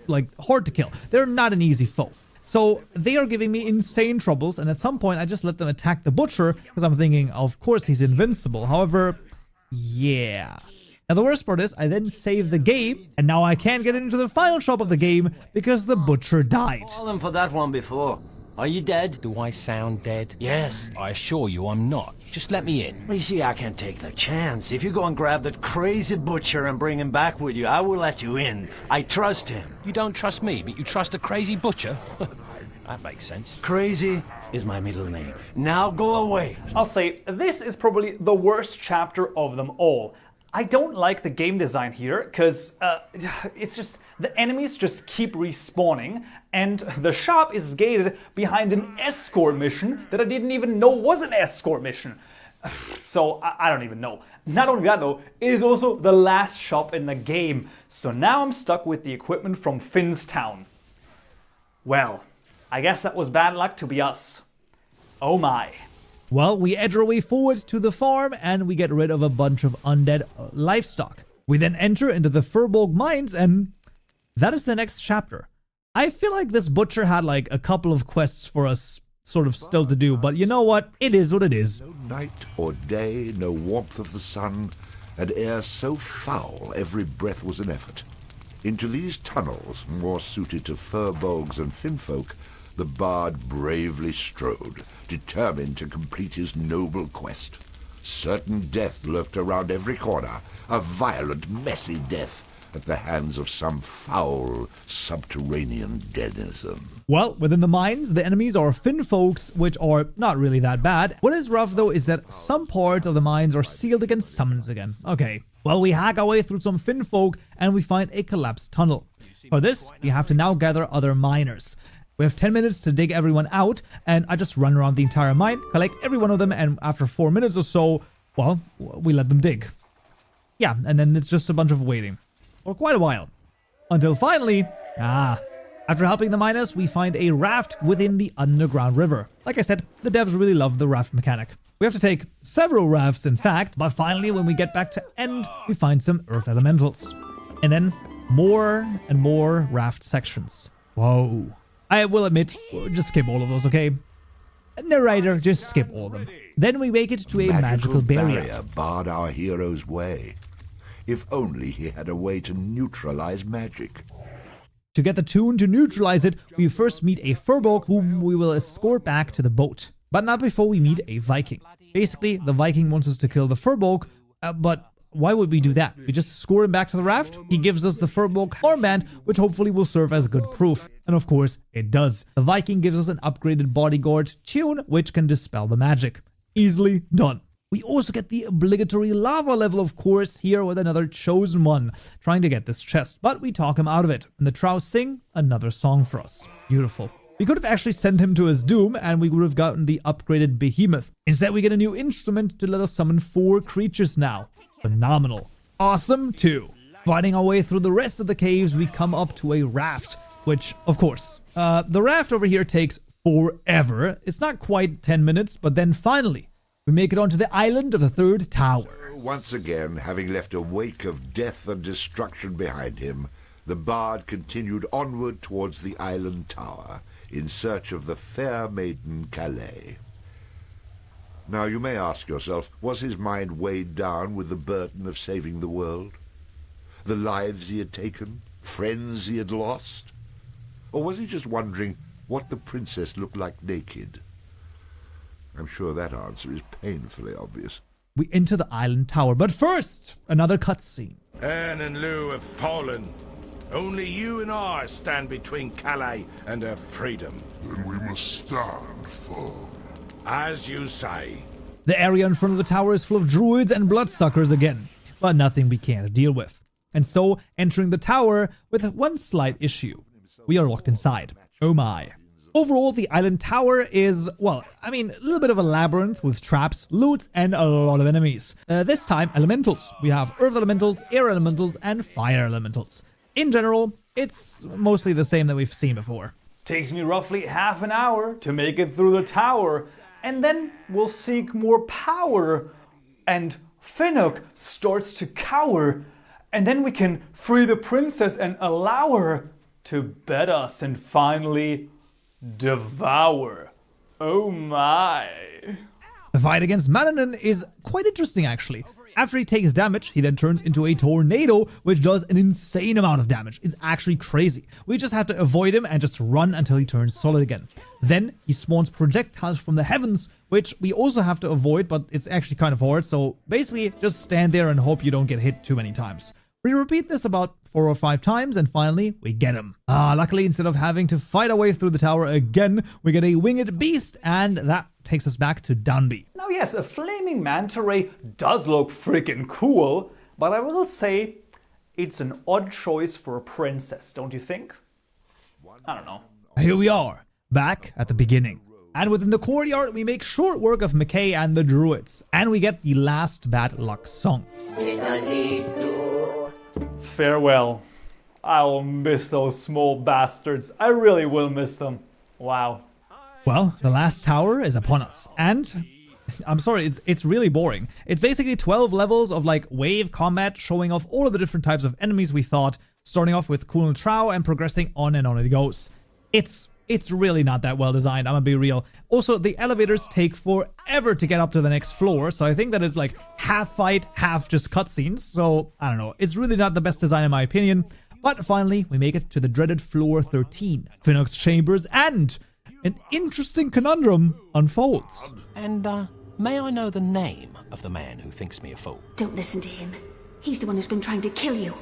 kill. They're not an easy foe. So they are giving me insane troubles, and at some point I just let them attack the butcher, because I'm thinking, of course he's invincible. However, yeah. Now the worst part is, I then save the game, and now I can't get into the final shop of the game, because the butcher died. Fallen for that one before. Are you dead? Do I sound dead? Yes. I assure you I'm not. Just let me in. Well, you see, I can't take the chance. If you go and grab that crazy butcher and bring him back with you, I will let you in. I trust him. You don't trust me, but you trust a crazy butcher? That makes sense. Crazy is my middle name. Now go away. I'll say, this is probably the worst chapter of them all. I don't like the game design here, because it's just, the enemies just keep respawning, and the shop is gated behind an escort mission that I didn't even know was an escort mission. So, I don't even know. Not only that though, it is also the last shop in the game, so now I'm stuck with the equipment from Finnstown. Well, I guess that was bad luck to be us. Oh my. Well, we edge our way forward to the farm, and we get rid of a bunch of undead livestock. We then enter into the Furbolg mines, and that is the next chapter. I feel like this butcher had like a couple of quests for us sort of still to do, but you know what? It is what it is. No night or day, no warmth of the sun, and air so foul every breath was an effort. Into these tunnels, more suited to Furbolgs and Finnfolk, the bard bravely strode, determined to complete his noble quest. Certain death lurked around every corner, a violent, messy death at the hands of some foul, subterranean denizen. Well, within the mines, the enemies are Finnfolks, which are not really that bad. What is rough, though, is that some parts of the mines are sealed against summons again. Okay, well, we hack our way through some Finnfolk, and we find a collapsed tunnel. For this, we have to now gather other miners. We have 10 minutes to dig everyone out, and I just run around the entire mine, collect every one of them, and after 4 minutes or so, well, we let them dig. Yeah, and then it's just a bunch of waiting. For quite a while. Until finally, after helping the miners, we find a raft within the underground river. Like I said, the devs really love the raft mechanic. We have to take several rafts, in fact, but finally, when we get back to end, we find some earth elementals. And then, more and more raft sections. Whoa. I will admit, just skip all of those, okay? Narrator, just skip all of them. Then we make it to a magical barrier. Barred our hero's way. If only he had a way to neutralize magic. To get the tune to neutralize it, we first meet a Furbolg whom we will escort back to the boat. But not before we meet a Viking. Basically, the Viking wants us to kill the Furbolg, but why would we do that? We just escort him back to the raft? He gives us the Furbolg armband, which hopefully will serve as good proof. And of course, it does. The Viking gives us an upgraded bodyguard tune, which can dispel the magic. Easily done. We also get the obligatory lava level, of course, here with another chosen one, trying to get this chest. But we talk him out of it, and the Trow sing another song for us. Beautiful. We could have actually sent him to his doom, and we would have gotten the upgraded behemoth. Instead, we get a new instrument to let us summon 4 creatures now. Phenomenal. Awesome too. Fighting our way through the rest of the caves, we come up to a raft, which, of course, the raft over here takes forever. It's not quite 10 minutes, but then finally, we make it onto the island of the 3rd tower. Once again, having left a wake of death and destruction behind him, the bard continued onward towards the island tower in search of the fair maiden Calais. Now, you may ask yourself, was his mind weighed down with the burden of saving the world? The lives he had taken? Friends he had lost? Or was he just wondering what the princess looked like naked? I'm sure that answer is painfully obvious. We enter the island tower, but first, another cutscene. And in lieu of fallen, Only you and I stand between Calais and her freedom. Then we must stand firm. As you say. The area in front of the tower is full of druids and bloodsuckers again, but nothing we can't deal with. And so, entering the tower with one slight issue. We are locked inside. Oh my. Overall, the island tower is, well, I mean, a little bit of a labyrinth with traps, loot, and a lot of enemies. This time, elementals. We have earth elementals, air elementals, and fire elementals. In general, it's mostly the same that we've seen before. Takes me roughly half an hour to make it through the tower, and then we'll seek more power, and Finnock starts to cower, and then we can free the princess and allow her to bed us and finally devour. Oh my. The fight against Mananan is quite interesting actually. After he takes damage, he then turns into a tornado, which does an insane amount of damage. It's actually crazy. We just have to avoid him and just run until he turns solid again. Then he spawns projectiles from the heavens, which we also have to avoid, but it's actually kind of hard. So basically, just stand there and hope you don't get hit too many times. We repeat this about 4 or 5 times, and finally, we get him. Luckily, instead of having to fight our way through the tower again, we get a winged beast, and that takes us back to Dunby. Now yes, a flaming manta ray does look freaking cool, but I will say it's an odd choice for a princess, don't you think? I don't know. Here we are, back at the beginning. And within the courtyard, we make short work of McKay and the druids, and we get the last bad luck song. Farewell. I'll miss those small bastards. I really will miss them. Wow. Well, the last tower is upon us, and I'm sorry, it's really boring. It's basically 12 levels of like wave combat, showing off all of the different types of enemies we fought, starting off with Colonel Trow and progressing on and on it goes. It's really not that well designed, I'm gonna be real. Also, the elevators take forever to get up to the next floor, so I think that it's like half fight, half just cutscenes, so I don't know. It's really not the best design in my opinion, but finally, we make it to the dreaded floor 13, Finnock's chambers, and an interesting conundrum unfolds. And, may I know the name of the man who thinks me a fool? Don't listen to him. He's the one who's been trying to kill you.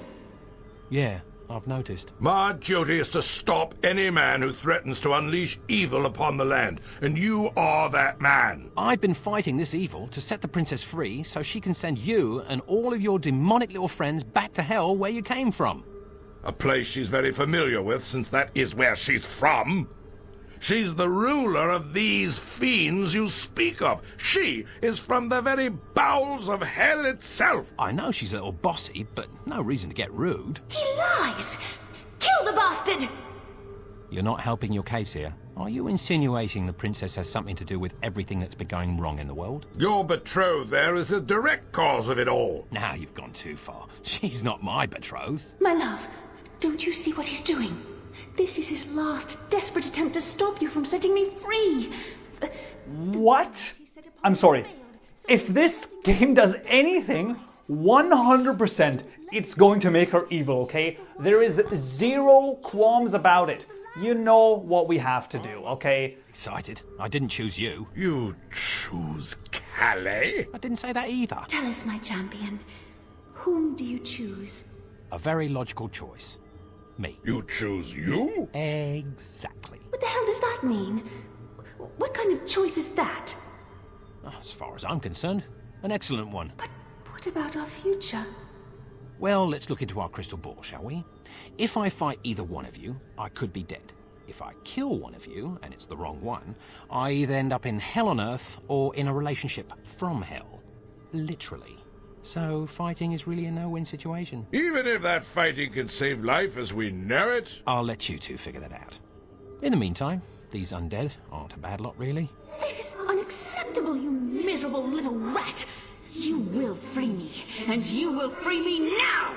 Yeah, I've noticed. My duty is to stop any man who threatens to unleash evil upon the land, and you are that man. I've been fighting this evil to set the princess free so she can send you and all of your demonic little friends back to hell where you came from. A place she's very familiar with, since that is where she's from. She's the ruler of these fiends you speak of. She is from the very bowels of hell itself. I know she's a little bossy, but no reason to get rude. He lies! Kill the bastard! You're not helping your case here. Are you insinuating the princess has something to do with everything that's been going wrong in the world? Your betrothed there is the direct cause of it all. Now you've gone too far. She's not my betrothed. My love, don't you see what he's doing? This is his last desperate attempt to stop you from setting me free. What? I'm sorry. If this game does anything, 100% it's going to make her evil, okay? There is zero qualms about it. You know what we have to do, okay? Excited. I didn't choose you. You choose Calais? I didn't say that either. Tell us, my champion. Whom do you choose? A very logical choice. Me. You choose you? Exactly. What the hell does that mean? What kind of choice is that? As far as I'm concerned, an excellent one. But what about our future? Well, let's look into our crystal ball, shall we? If I fight either one of you, I could be dead. If I kill one of you, and it's the wrong one, I either end up in hell on earth or in a relationship from hell. Literally. So fighting is really a no-win situation. Even if that fighting can save life as we know it? I'll let you two figure that out. In the meantime, these undead aren't a bad lot, really. This is unacceptable, you miserable little rat! You will free me, and you will free me now!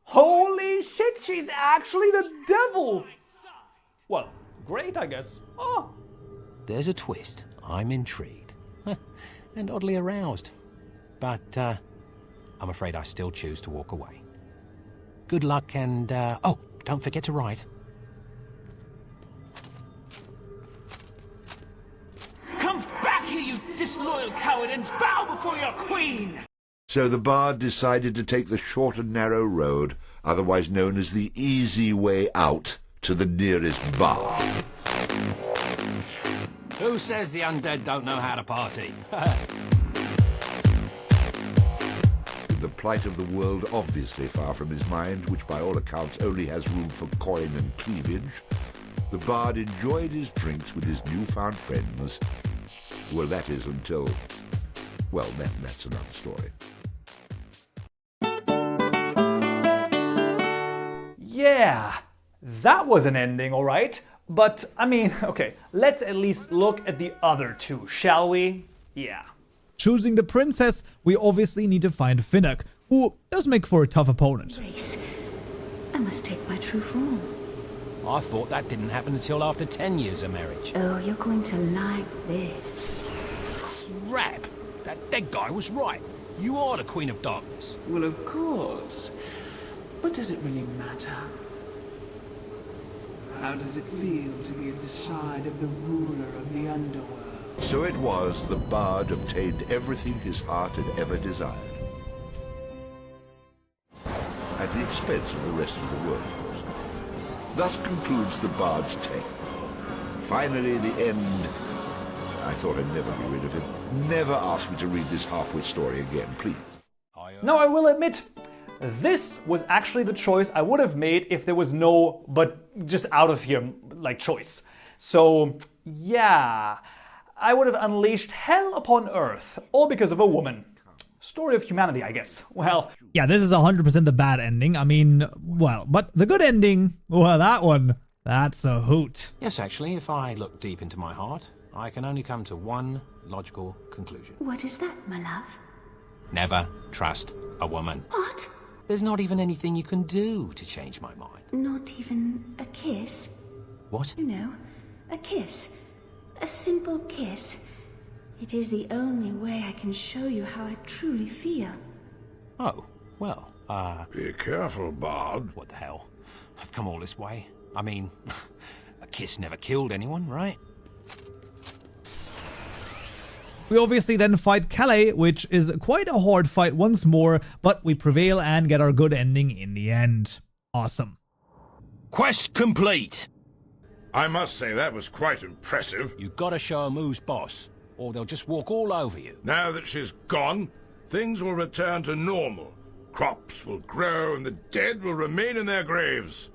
Holy shit, she's actually the devil! Well, great, I guess. Oh. There's a twist. I'm intrigued. And oddly aroused. But, I'm afraid I still choose to walk away. Good luck and, oh, don't forget to write. Come back here, you disloyal coward, and bow before your queen! So the bard decided to take the short and narrow road, otherwise known as the easy way out to the nearest bar. Who says the undead don't know how to party? The plight of the world obviously far from his mind, which by all accounts only has room for coin and cleavage, the bard enjoyed his drinks with his newfound friends. Well, that is until... well, that's another story. Yeah, that was an ending, alright? But, I mean, okay, let's at least look at the other two, shall we? Yeah. Choosing the princess, we obviously need to find Finnock, who does make for a tough opponent. Grace, I must take my true form. I thought that didn't happen until after 10 years of marriage. Oh, you're going to like this. Crap! That dead guy was right. You are the Queen of Darkness. Well, of course. But does it really matter? How does it feel to be at the side of the ruler of the underworld? So it was the bard obtained everything his heart had ever desired. At the expense of the rest of the world, of course. Thus concludes the bard's tale. Finally, the end. I thought I'd never be rid of it. Never ask me to read this half-wit story again, please. Now, I will admit, this was actually the choice I would have made if there was no, but just out of here, like, choice. So, yeah, I would have unleashed hell upon earth, all because of a woman. Story of humanity, I guess. Well... yeah, this is 100% the bad ending. I mean, well, but the good ending, well, that one, that's a hoot. Yes, actually, if I look deep into my heart, I can only come to one logical conclusion. What is that, my love? Never trust a woman. What? There's not even anything you can do to change my mind. Not even a kiss? What? You know, a kiss. A simple kiss. It is the only way I can show you how I truly feel. Oh, well, Be careful, bard. what the hell? I've come all this way. I mean, a kiss never killed anyone, right? We obviously then fight Calais, which is quite a hard fight once more, but we prevail and get our good ending in the end. Awesome. Quest complete! I must say that was quite impressive. You gotta show 'em who's boss, or they'll just walk all over you. Now that she's gone, things will return to normal. Crops will grow and the dead will remain in their graves.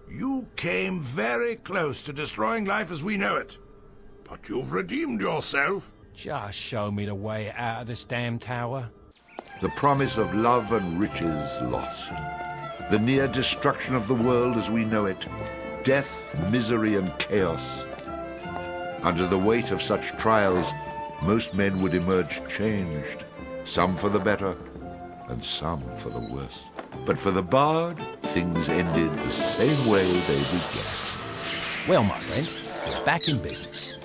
You came very close to destroying life as we know it. But you've redeemed yourself. Just show me the way out of this damn tower. The promise of love and riches lost. The near destruction of the world as we know it. Death, misery, and chaos. Under the weight of such trials, most men would emerge changed. Some for the better, and some for the worse. But for the bard, things ended the same way they began. Well, my friend, we're back in business.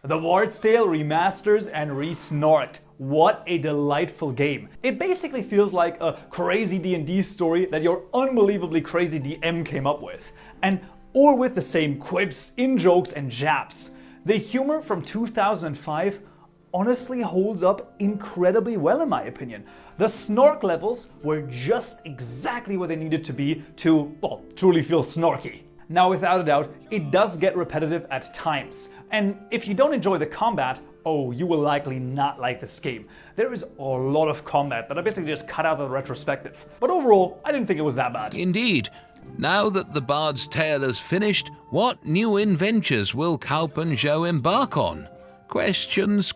The Bard's Tale remasters and re-snort. What a delightful game. It basically feels like a crazy D&D story that your unbelievably crazy DM came up with. And all with the same quips, in-jokes, and jabs. The humor from 2005 honestly holds up incredibly well in my opinion. The snork levels were just exactly what they needed to be to, well, truly feel snorky. Now, without a doubt, it does get repetitive at times. And if you don't enjoy the combat, oh, you will likely not like this game. There is a lot of combat that I basically just cut out of the retrospective. But overall, I didn't think it was that bad. Indeed. Now that the Bard's Tale is finished, what new adventures will Kaupenjoe embark on? Questions.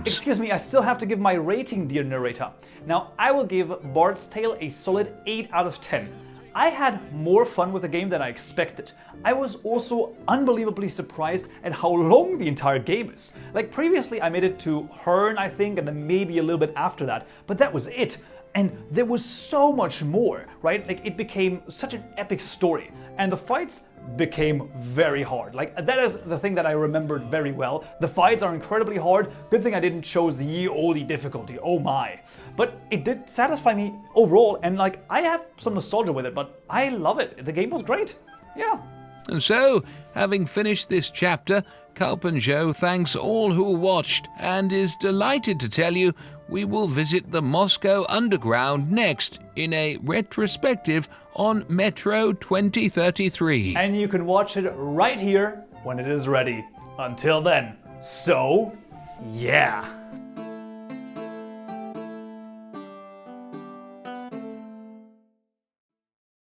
Excuse me, I still have to give my rating, dear narrator. Now, I will give Bard's Tale a solid 8 out of 10. I had more fun with the game than I expected. I was also unbelievably surprised at how long the entire game is. Like previously I made it to Hearn, I think, and then maybe a little bit after that, but that was it. And there was so much more, right? Like it became such an epic story. And the fights became very hard. Like that is the thing that I remembered very well. The fights are incredibly hard. Good thing I didn't choose the ye olde difficulty, oh my. but it did satisfy me overall, and like, I have some nostalgia with it, but I love it. The game was great. Yeah. And so, having finished this chapter, Kaupenjoe thanks all who watched and is delighted to tell you we will visit the Moscow Underground next in a retrospective on Metro 2033. And you can watch it right here when it is ready. Until then, so, yeah.